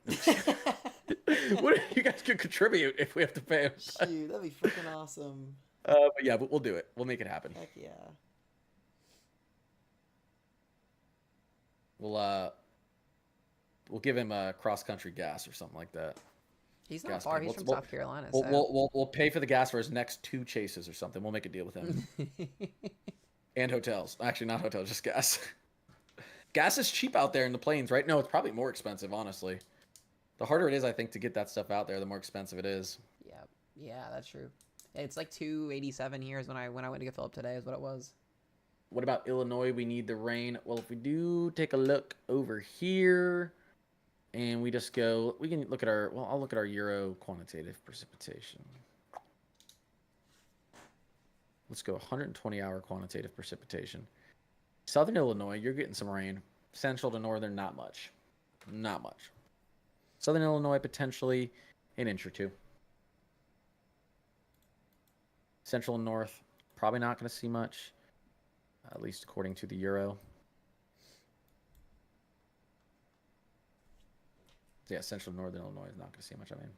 What you guys could contribute if we have to pay him? Shoot, that'd be freaking awesome. But yeah, we'll do it. We'll make it happen. Heck yeah. We'll give him a cross country gas or something like that. He's not gas far. pump. He's from We'll- South Carolina. We'll, So. we'll pay for the gas for his next 2 chases or something. We'll make a deal with him. And hotels. Actually, not hotels, just gas. Gas is cheap out there in the plains, right? No, it's probably more expensive, honestly. The harder it is, I think, to get that stuff out there, the more expensive it is. Yep. Yeah, that's true. It's like 287 here is when I went to get filled up today is what it was. What about Illinois? We need the rain. Well, if we do take a look over here, and we just go, we can look at our, well, I'll look at our Euro quantitative precipitation. Let's go 120-hour quantitative precipitation. Southern Illinois, you're getting some rain. Central to northern, not much. Not much. Southern Illinois, potentially an inch or two. Central and north, probably not going to see much, at least according to the Euro. So yeah, central and northern Illinois is not going to see much, I mean.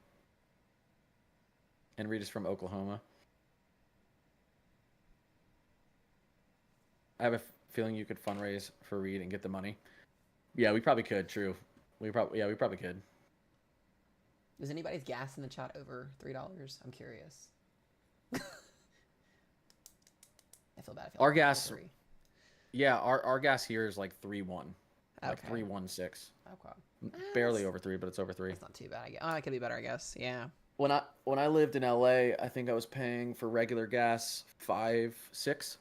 And Reed is from Oklahoma. I have a feeling you could fundraise for Reed and get the money. Yeah, we probably could, true. We probably could. Is anybody's gas in the chat over $3? I'm curious. I feel bad. I feel Our like gas- 3. Yeah, our gas here is like 3.1. Like Okay. 3.16. Okay. Barely over 3, but it's over 3. That's not too bad. I guess. Oh, it could be better, I guess. Yeah. When I lived in LA, I think I was paying for regular gas 5.6.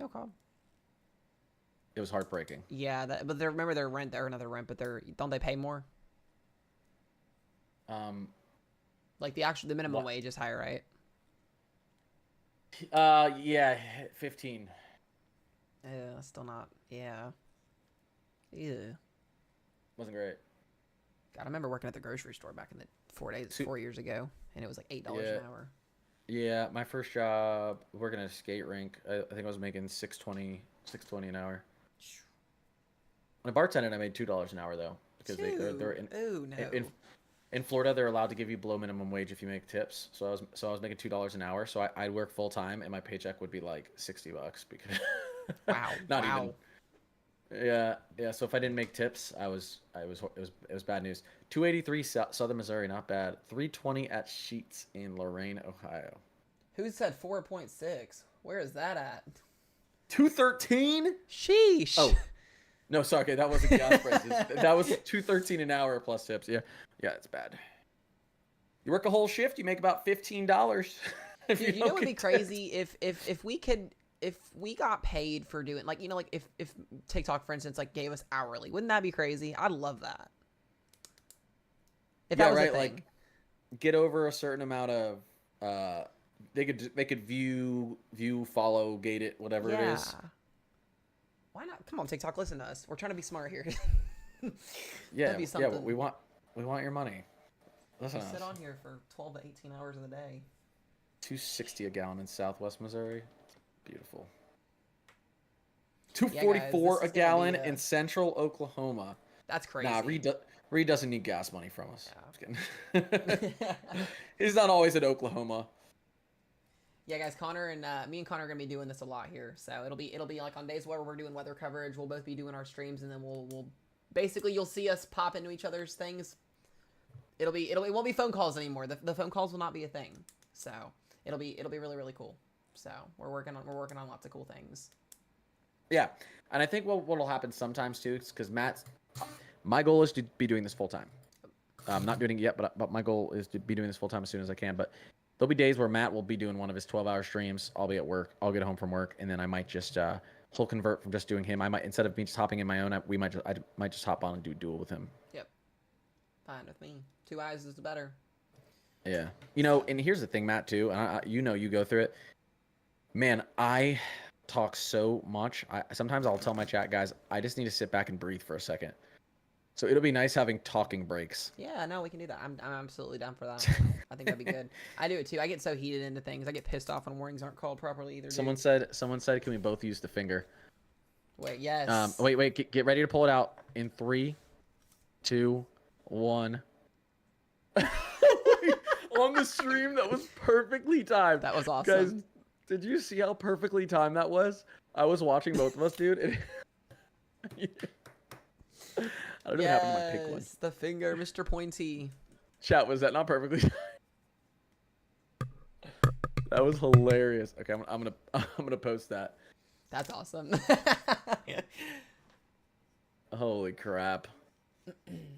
Okay. It was heartbreaking. Yeah, but remember their rent or another rent, but don't they pay more? Like the minimum What? wage is higher, right? Yeah, 15. Still not. Yeah. Ew. Wasn't great. God, I remember working at the grocery store back in the 4 years ago, and it was like $8 Yeah. an hour. Yeah, my first job working at a skate rink, I think I was making $6.20 an hour. When I bartended, I made $2 an hour though, because they're Ooh, no. in Florida, they're allowed to give you below minimum wage if you make tips. So I was making $2 an hour. So I'd work full time, and my paycheck would be like $60 because Wow. not wow. even. Yeah. So if I didn't make tips, it was bad news. 283 Southern Missouri, not bad. 320 at Sheets in Lorain, Ohio. Who said 4.6? Where is that at? 213? Sheesh. Oh, no, sorry. Okay, that wasn't gas prices. That was 213 an hour plus tips. Yeah, it's bad. You work a whole shift, you make about $15. if Dude, you know don't what would be get crazy if we got paid for doing like if TikTok for instance like gave us hourly, wouldn't that be crazy? I'd love that. If Yeah, that was right. a thing. Like, get over a certain amount of they could view, follow, gate it, whatever it is. Why not? Come on, TikTok, listen to us. We're trying to be smart here. Yeah, That'd be yeah. something. We want your money. Listen We to sit us. on here for 12 to 18 hours of the day. $2.60 a gallon in Southwest Missouri. Beautiful. guys, $2.44 this a is gonna gallon be a- in Central Oklahoma. That's crazy. Nah, Reed doesn't need gas money from us. Yeah. Just kidding. He's not always in Oklahoma. Yeah, guys, Connor and me and Connor are gonna be doing this a lot here. So it'll be like on days where we're doing weather coverage, we'll both be doing our streams, and then we'll basically you'll see us pop into each other's things. It won't be phone calls anymore. The phone calls will not be a thing. So it'll be really really cool. So we're working on lots of cool things. Yeah, and I think what'll happen sometimes too, because my goal is to be doing this full time. I'm not doing it yet, but my goal is to be doing this full time as soon as I can. But there'll be days where Matt will be doing one of his 12-hour streams. I'll be at work. I'll get home from work, and then I might just he'll convert from just doing him. I might, instead of me just hopping in my own, I might just hop on and do duel with him. Yep. Fine with me. 2 eyes is better. Yeah. You know, and here's the thing, Matt, too. You know, you go through it. Man, I talk so much. Sometimes I'll tell my chat guys, I just need to sit back and breathe for a second. So it'll be nice having talking breaks. Yeah, no, we can do that. I'm absolutely down for that. I think that'd be good. I do it too. I get so heated into things. I get pissed off when warnings aren't called properly either. Someone dude. said, can we both use the finger? Wait, yes. Wait, get ready to pull it out in 3, 2, 1. On the stream, that was perfectly timed. That was awesome. Guys, did you see how perfectly timed that was? I was watching both of us, dude. And I don't know what happened to my pick one. Yes, the finger, Mr. Pointy. Chat, was that not perfectly timed? That was hilarious. Okay, I'm gonna post that. That's awesome. Holy crap.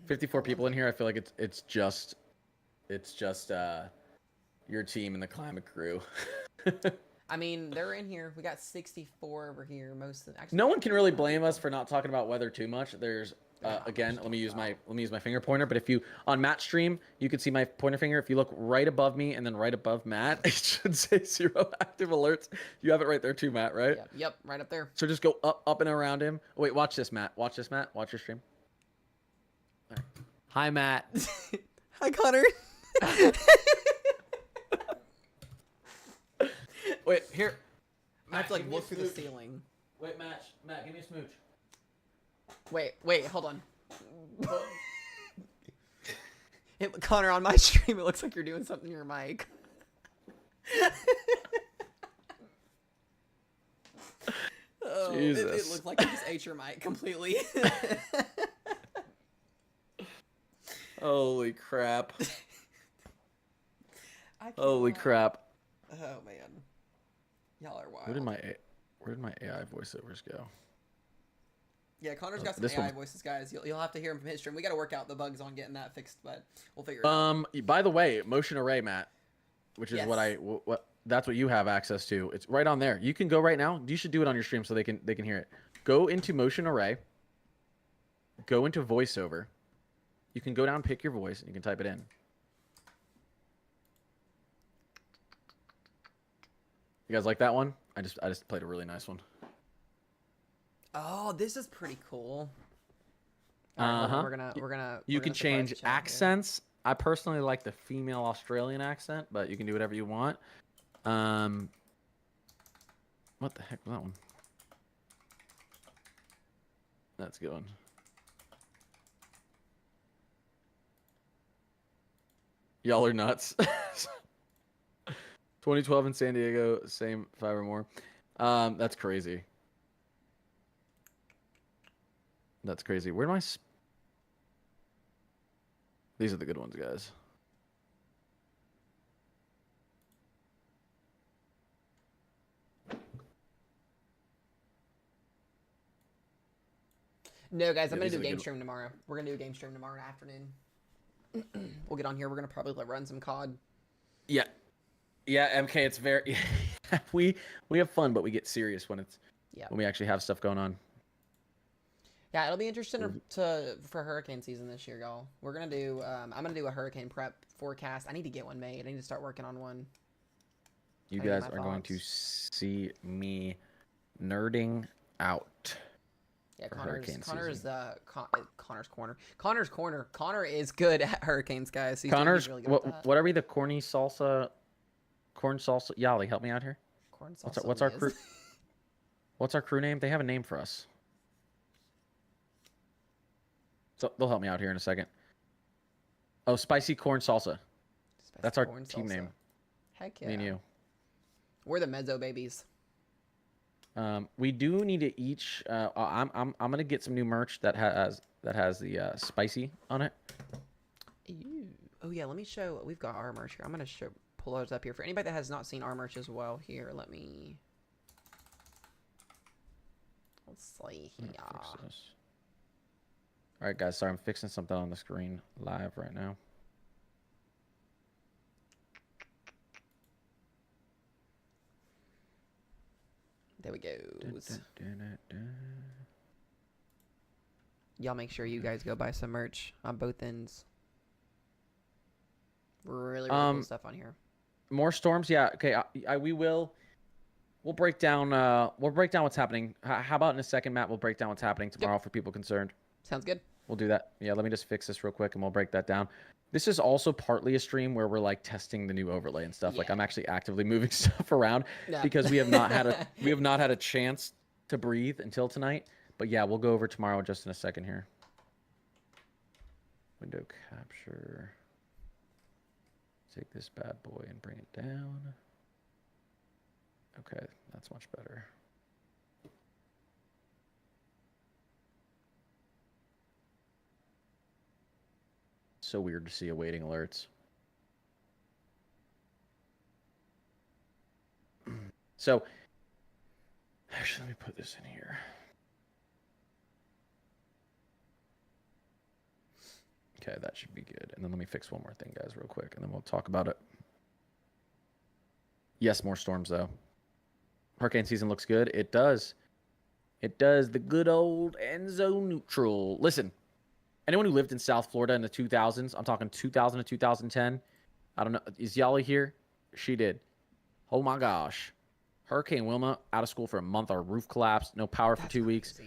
54 people in here. I feel like it's just your team and the climate crew. I mean, they're in here. We got 64 over here. Most of actually, No one can really blame us for not talking about weather too much. There's again, let me use my finger pointer. But if you on Matt's stream, you can see my pointer finger. If you look right above me and then right above Matt, it should say 0 active alerts. You have it right there too, Matt, right? Yep, right up there. So just go up and around him. Wait, watch this, Matt. Watch this, Matt. Watch your stream. All right. Hi, Matt. Hi, Connor. Wait, here. I have to like give me a look through the smooch. ceiling. Wait, Matt, give me a smooch. Wait, hold on. Connor, on my stream, it looks like you're doing something to your mic. Oh, it Jesus. looked like you just ate your mic completely. Holy crap. I Holy cannot- crap. Oh man, y'all are wild. Where did my AI voiceovers go? Yeah, Connor's got some This AI one's- voices, guys. You'll have to hear him from his stream. We got to work out the bugs on getting that fixed, but we'll figure it out. By the way, motion array, Matt, which is Yes. what that's what you have access to. It's right on there. You can go right now. You should do it on your stream so they can hear it. Go into motion array. Go into voiceover. You can go down, pick your voice, and you can type it in. You guys like that one? I just played a really nice one. Oh, this is pretty cool. All right, hold on, we're gonna. You we're can gonna surprise change the chat here. accents. I personally like the female Australian accent, but you can do whatever you want. What the heck was that one? That's a good one. Y'all are nuts. 2012 in San Diego, same 5 or more. That's crazy. That's crazy. Where do I? These are the good ones, guys. No, guys, I'm Yeah, gonna these do are a the game good- stream tomorrow. We're gonna do a game stream tomorrow afternoon. We'll get on here. We're gonna probably run some COD. Yeah, yeah. MK, it's very. we have fun, but we get serious when Yeah. we actually have stuff going on. Yeah, it'll be interesting for hurricane season this year, y'all. We're gonna do. I'm gonna do a hurricane prep forecast. I need to get one made. I need to start working on one. You Tell you guys my are going to thoughts. see me nerding out. Yeah, For Connor's hurricane Connor's corner. Connor's corner. Connor is good at hurricanes, guys. He's doing Connor's, really good at that. what are we? The corn salsa. Yali, help me out here. Corn What's our salsa crew? is. What's our crew name? They have a name for us. So they'll help me out here in a second. Oh, spicy corn salsa. That's our Corn team salsa. name. Heck yeah. Me and you. We're the Mezzo babies. We do need to each. I'm gonna get some new merch that has the spicy on it. Ew. Oh yeah, let me show. We've got our merch here. I'm gonna pull those up here for anybody that has not seen our merch as well. Here, let's see here. Fix this. All right, guys. Sorry, I'm fixing something on the screen live right now. There we go. Y'all make sure you guys go buy some merch on both ends. Really cool stuff on here. More storms, yeah. Okay, we will. We'll break down. We'll break down what's happening. How about in a second, Matt? We'll break down what's happening tomorrow for people concerned. Sounds good. We'll do that. Yeah, let me just fix this real quick, and we'll break that down. This is also partly a stream where we're like testing the new overlay and stuff. Like I'm actually actively moving stuff around because we have not had a chance to breathe until tonight. But yeah, we'll go over tomorrow just in a second here. Window capture. Take this bad boy and bring it down. Okay, that's much better. So weird to see awaiting alerts. So, actually, let me put this in here. Okay, that should be good. And then let me fix one more thing, guys, real quick, and then we'll talk about it. Yes, more storms, though. Hurricane season looks good. It does. It does. The good old Enzo neutral. Listen, anyone who lived in South Florida in the 2000s, I'm talking 2000 to 2010. I don't know. Is Yali here? She did. Oh, my gosh. Hurricane Wilma, out of school for a month. Our roof collapsed. No power for 2 weeks.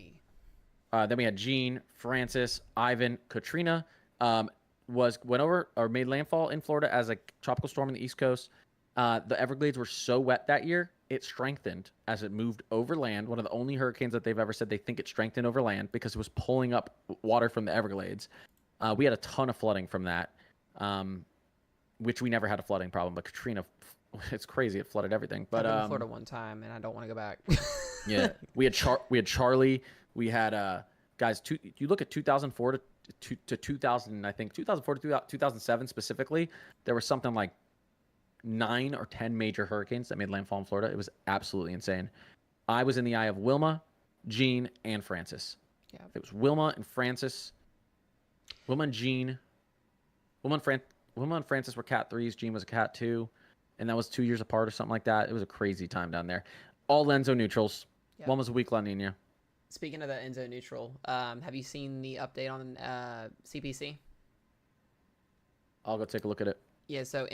Then we had Gene, Francis, Ivan, Katrina. Went over or made landfall in Florida as a tropical storm on the East Coast. The Everglades were so wet that year, it strengthened as it moved over land. One of the only hurricanes that they've ever said they think it strengthened over land because it was pulling up water from the Everglades. We had a ton of flooding from that, which we never had a flooding problem. But Katrina, it's crazy. It flooded everything. But I've been to Florida one time, and I don't want to go back. Yeah, we had Charlie. We had guys. You look at 2004 to 2000. I think 2004 to 2007 specifically. There was something like 9 or 10 major hurricanes that made landfall in Florida. It was absolutely insane. I was in the eye of Wilma, Gene, and Francis. Yeah, it was Wilma and Francis. Wilma and Gene. Wilma and Francis were Cat 3s. Gene was a Cat 2. And that was 2 years apart or something like that. It was a crazy time down there. All Enzo neutrals. Yep. One was a weak La Nina. Speaking of the Enzo neutral, have you seen the update on CPC? I'll go take a look at it. Yeah, so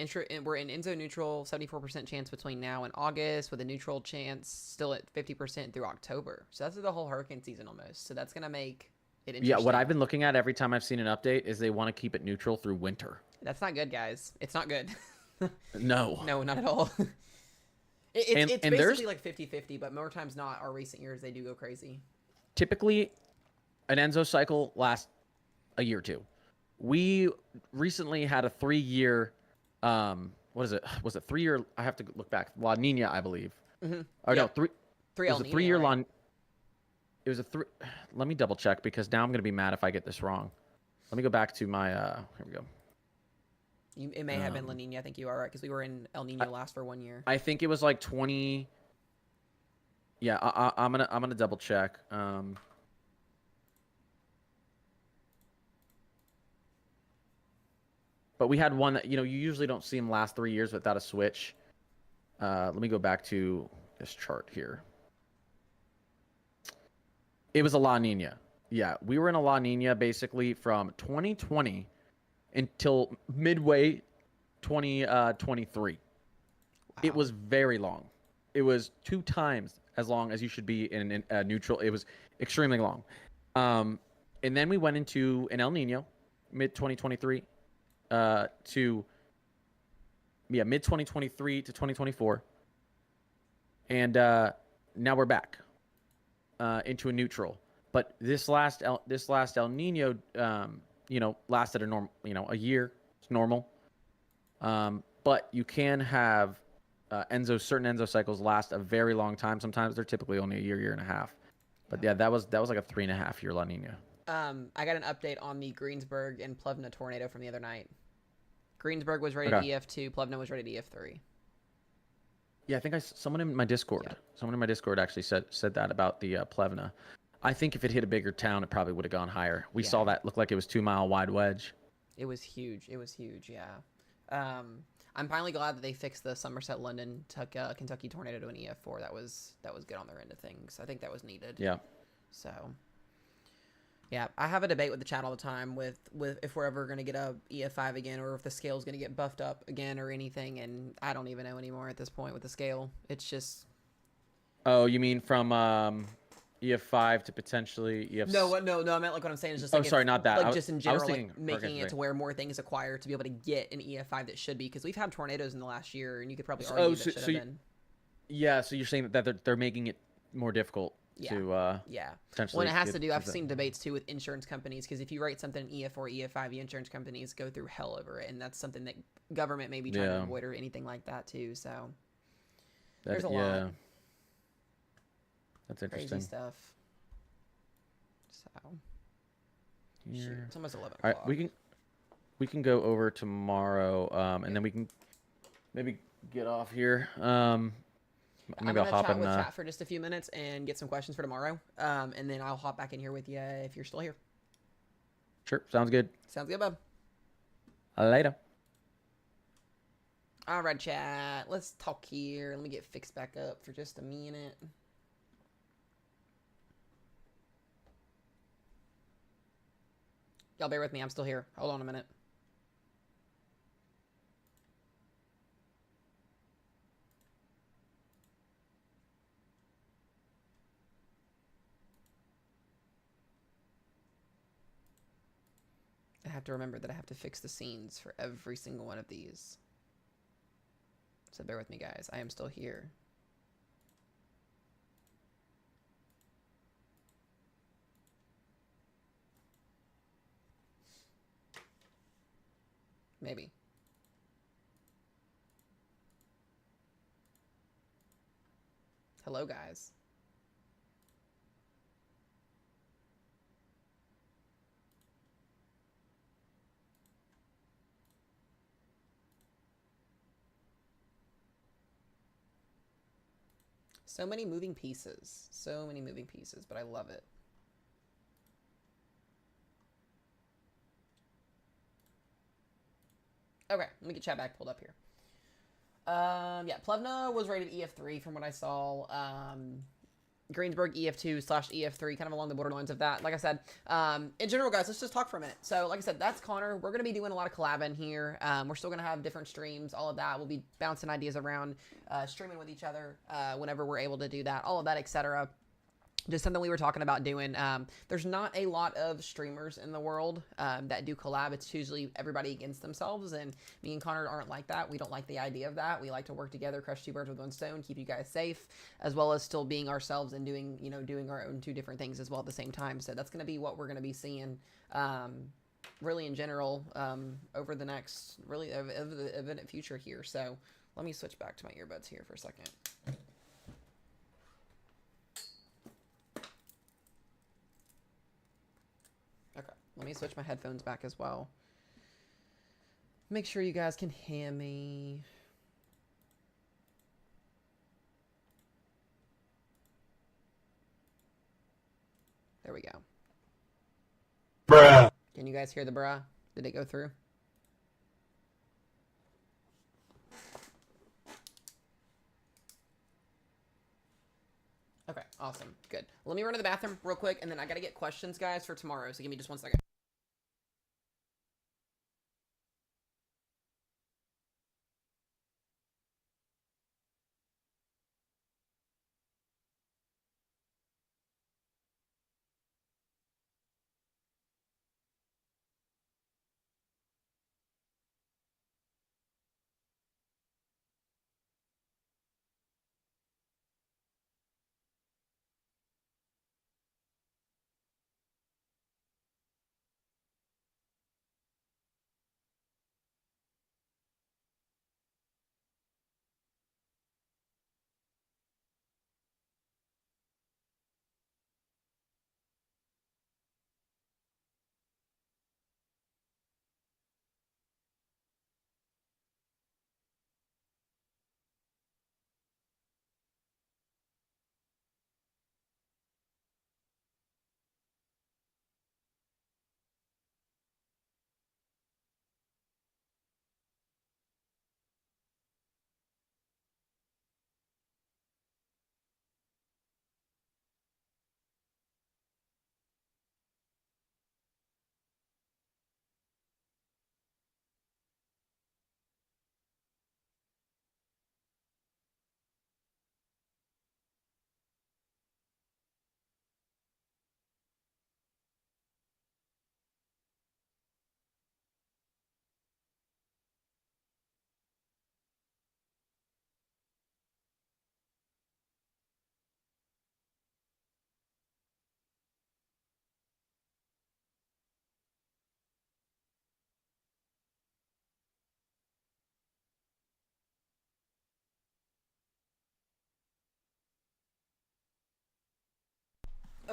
we're in Enzo neutral, 74% chance between now and August, with a neutral chance still at 50% through October. So that's the whole hurricane season almost. So that's going to make it interesting. Yeah, what I've been looking at every time I've seen an update is they want to keep it neutral through winter. That's not good, guys. It's not good. No. No, not at all. It's basically like 50-50, but more times not. Our recent years, they do go crazy. Typically, an Enzo cycle lasts a year or two. We recently had a 3-year, what is it? Was it 3-year? I have to look back. La Nina, I believe. Mm-hmm. Or yep. no, three. It was a 3-year right? It was a 3. Let me double check because now I'm going to be mad if I get this wrong. Let me go back to my, here we go. It may have been La Nina. I think you are right because we were in El Nino last for 1 year. I think it was like 20. Yeah, I'm gonna double check. But we had one that you usually don't see them last 3 years without a switch. Let me go back to this chart here. It was a La Nina. Yeah, we were in a La Nina basically from 2020 until midway 2023. Wow. It was very long. It was 2 times as long as you should be in a neutral. It was extremely long. And then we went into an El Nino mid 2023 to mid 2023 to 2024. And now we're back into a neutral. But this last El Nino lasted a year. It's normal. But you can have certain Enzo cycles last a very long time. Sometimes they're typically only a year and a half. But yeah, that was like a 3.5 year La Nina. I got an update on the Greensburg and Plevna tornado from the other night. Greensburg was rated EF2, Plevna was rated EF3. Yeah, I think someone in my Discord actually said that about the Plevna. I think if it hit a bigger town, it probably would have gone higher. We saw that look like it was 2 mile wide wedge. It was huge. Yeah. I'm finally glad that they fixed the Somerset London Kentucky tornado to an EF4. That was good on their end of things. I think that was needed. Yeah. So, yeah, I have a debate with the chat all the time with if we're ever gonna get a EF5 again, or if the scale is gonna get buffed up again or anything. And I don't even know anymore at this point with the scale. It's just Oh, you mean from EF5 to potentially EF? no. I meant like what I'm saying is just Oh, like sorry, not that. Like I just in was general, thinking like making Hurricane it to Ray. where more things acquire to be able to get an EF5 that should be, because we've had tornadoes in the last year, and you could probably argue that should have been. Yeah, so you're saying that they're making it more difficult to Yeah. potentially. Well, and it has get- to do. I've get- seen debates too with insurance companies, because if you write something in EF or EF5, the insurance companies go through hell over it, and that's something that government may be trying to Yeah. avoid or anything like that too. So that- there's a yeah. lot. That's Crazy interesting. stuff. So shoot, Here. it's almost 11 All o'clock. right, we can go over tomorrow, and then we can maybe get off here. I'm Maybe gonna I'll hop chat in. with chat for just a few minutes and get some questions for tomorrow. And then I'll hop back in here with you if you're still here. Sure, sounds good. Sounds good, bub. Later. All right, chat. Let's talk here. Let me get fixed back up for just a minute. Y'all bear with me. I'm still here. Hold on a minute. I have to remember that I have to fix the scenes for every single one of these. So bear with me, guys. I am still here. Maybe. Hello, guys. So many moving pieces. So many moving pieces, but I love it. Okay, let me get chat back pulled up here. Yeah, Plevna was rated EF3 from what I saw. Greensburg EF2/EF3, kind of along the borderlines of that. Like I said, in general, guys, let's just talk for a minute. So, like I said, that's Connor. We're going to be doing a lot of collabing here. We're still going to have different streams, all of that. We'll be bouncing ideas around, streaming with each other whenever we're able to do that, all of that, etc. Just something we were talking about doing. There's not a lot of streamers in the world that do collab. It's usually everybody against themselves, and me and Connor aren't like that. We don't like the idea of that. We like to work together, crush two birds with one stone, keep you guys safe, as well as still being ourselves and doing, doing our own two different things as well at the same time. So that's going to be what we're going to be seeing, really in general, over the next, really, over the event future here. So let me switch back to my earbuds here for a second. Okay, let me switch my headphones back as well. Make sure you guys can hear me. There we go. Bruh. Can you guys hear the bruh? Did it go through? Okay, awesome. Good. Let me run to the bathroom real quick, and then I gotta get questions, guys, for tomorrow, so give me just 1 second.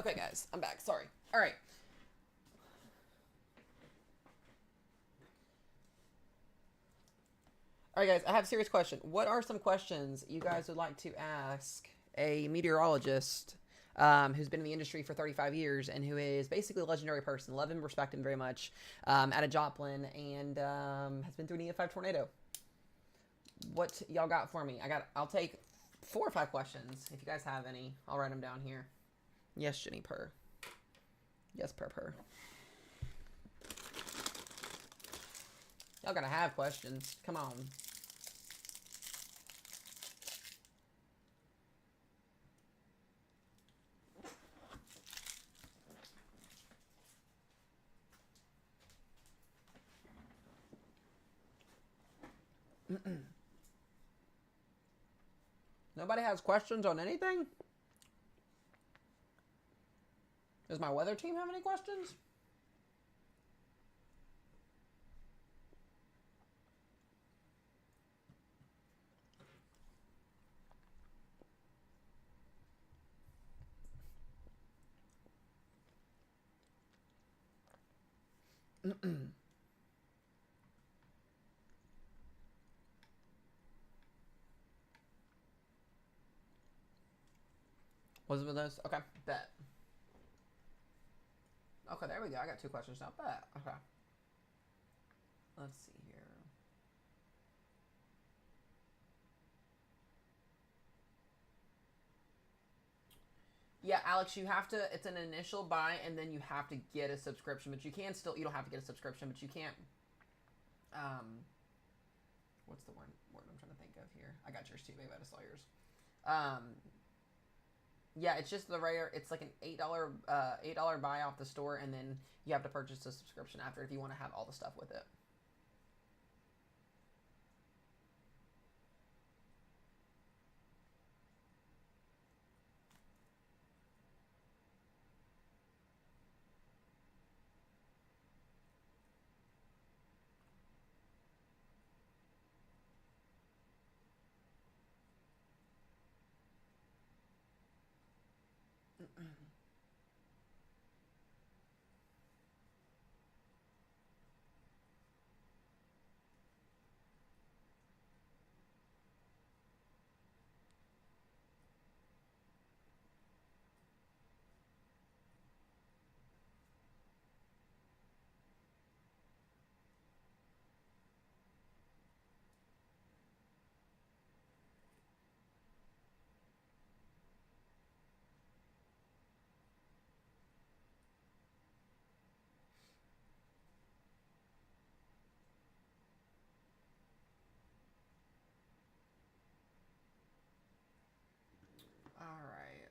Okay, guys, I'm back. Sorry. All right. All right, guys, I have a serious question. What are some questions you guys would like to ask a meteorologist who's been in the industry for 35 years and who is basically a legendary person? Love him, respect him very much. Out of Joplin and has been through an EF5 tornado. What y'all got for me? I'll take 4 or 5 questions if you guys have any. I'll write them down here. Yes, Jenny Purr. Yes, Purr. Y'all gotta have questions. Come on. Nobody has questions on anything? Does my weather team have any questions? Was it with those? Okay, bet. Okay, there we go. I got 2 questions now. Bet. Okay. Let's see here. Yeah, Alex, you have to, it's an initial buy and then you have to get a subscription, but you can still, you don't have to get a subscription, but you can't, what's the word I'm trying to think of here? I got yours too, babe. I just saw yours. Yeah, it's just the rare, it's like an $8 buy off the store, and then you have to purchase a subscription after if you want to have all the stuff with it. All right.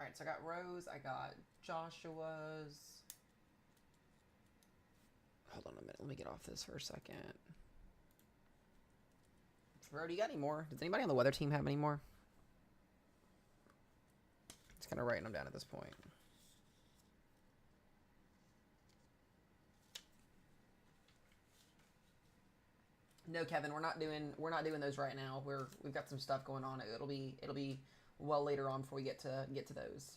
All right, so I got Rose, I got Joshua's. Hold on a minute, let me get off this for a second. Ro, do you got any more? Does anybody on the weather team have any more? Just kind of writing them down at this point. No, Kevin, we're not doing those right now. We've got some stuff going on. It'll be well later on before we get to those.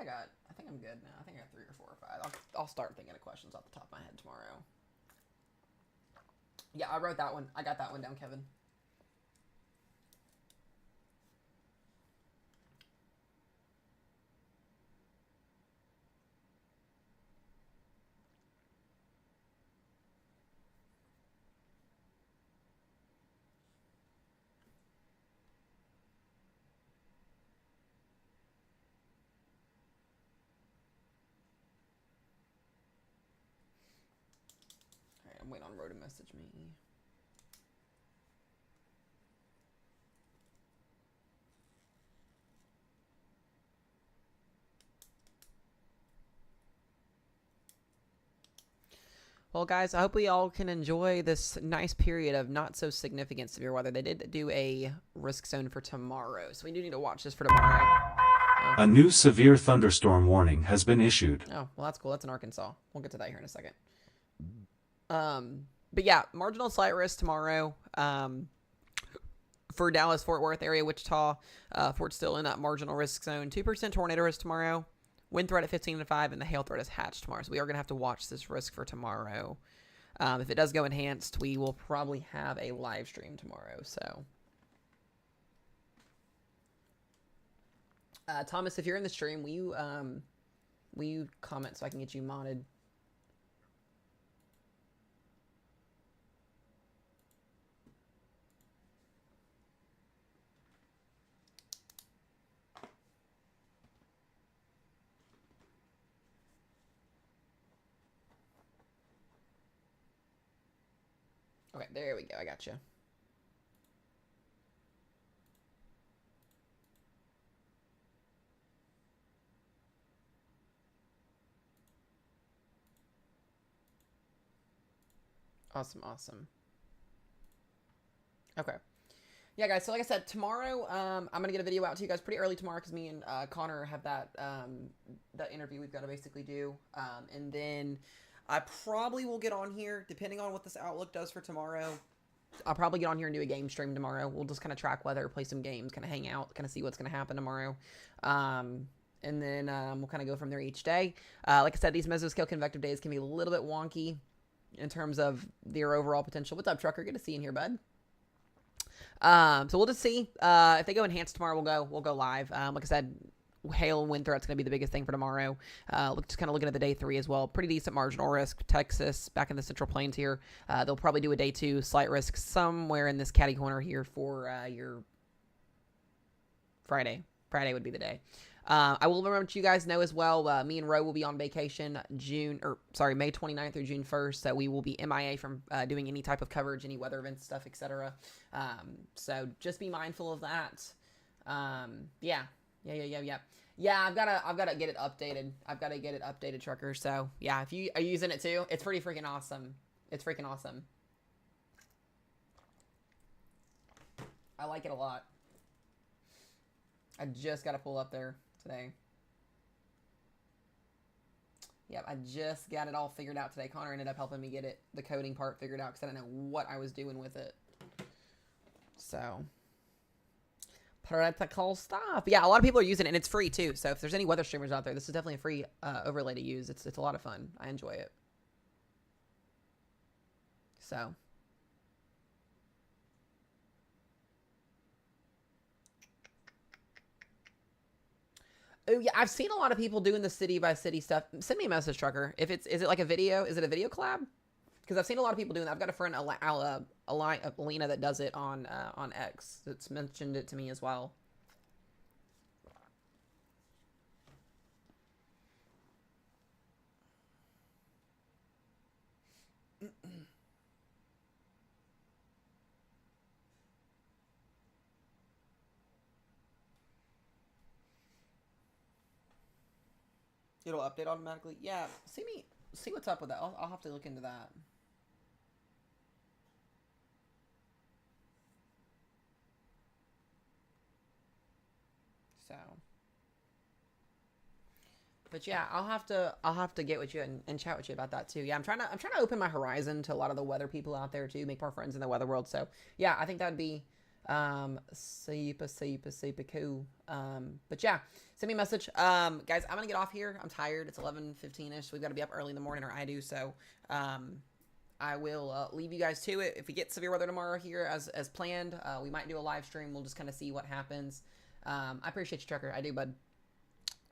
Okay. I think I'm good now. I think I got 3 or 4 or 5. I'll start thinking of questions off the top of my head tomorrow. Yeah, I wrote that one. I got that one down, Kevin. I'm waiting on Ro to message me. Well, guys, I hope we all can enjoy this nice period of not so significant severe weather. They did do a risk zone for tomorrow, so we do need to watch this for tomorrow. A new severe thunderstorm warning has been issued. Oh, well, that's cool. That's in Arkansas. We'll get to that here in a second. But yeah, marginal slight risk tomorrow. For Dallas, Fort Worth area, Wichita, Fort still in that marginal risk zone. 2% tornado risk tomorrow. Wind threat at 15 to 5, and the hail threat is hatched tomorrow. So we are going to have to watch this risk for tomorrow. If it does go enhanced, we will probably have a live stream tomorrow. So, Thomas, if you're in the stream, will you comment so I can get you modded? Okay, there we go. I got you. Awesome, awesome. Okay. Yeah, guys, so like I said, tomorrow, I'm going to get a video out to you guys pretty early tomorrow because me and Connor have that interview we've got to basically do. And then I probably will get on here, depending on what this Outlook does for tomorrow. I'll probably get on here and do a game stream tomorrow. We'll just kind of track weather, play some games, kind of hang out, kind of see what's going to happen tomorrow. And then we'll kind of go from there each day. Like I said, these mesoscale convective days can be a little bit wonky in terms of their overall potential. What's up, Trucker? Good to see you in here, bud. So we'll just see. If they go enhanced tomorrow, we'll go live. Like I said, hail and wind threat's going to be the biggest thing for tomorrow. Just kind of looking at the day 3 as well. Pretty decent marginal risk. Texas, back in the Central Plains here. They'll probably do a day 2 slight risk somewhere in this catty corner here for your Friday. Friday would be the day. I will remember to you guys know as well, me and Ro will be on vacation May 29th through June 1st. So we will be MIA from doing any type of coverage, any weather events, stuff, etc. So just be mindful of that. Yeah, I've gotta get it updated. I've gotta get it updated, Trucker. So yeah, if you are using it too, it's pretty freaking awesome. It's freaking awesome. I like it a lot. I just gotta pull up there today. Yep, I just got it all figured out today. Connor ended up helping me get the coding part figured out because I didn't know what I was doing with it. So, practical stuff. Yeah, a lot of people are using it, and it's free too. So if there's any weather streamers out there, this is definitely a free overlay to use. It's a lot of fun. I enjoy it. So. Oh yeah, I've seen a lot of people doing the city by city stuff. Send me a message, Trucker. Is it like a video? Is it a video collab? Because I've seen a lot of people doing that. I've got a friend, Alina, that does it on X. That's mentioned it to me as well. It'll update automatically. Yeah, see what's up with that. I'll have to look into that. So, but yeah, I'll have to get with you and chat with you about that too. Yeah, I'm trying to open my horizon to a lot of the weather people out there too, make more friends in the weather world. So yeah, I think that'd be super cool. But yeah, send me a message. Guys, I'm gonna get off here. I'm tired. It's 11:15ish. We've got to be up early in the morning, or I do. So I will leave you guys to it. If we get severe weather tomorrow here as planned, we might do a live stream. We'll just kind of see what happens. I appreciate you, Trucker. I do, bud.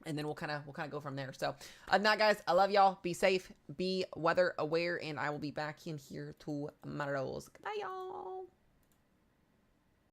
And then we'll kind of go from there. So, other than that, guys, I love y'all. Be safe, be weather aware, and I will be back in here tomorrow. Goodbye, y'all.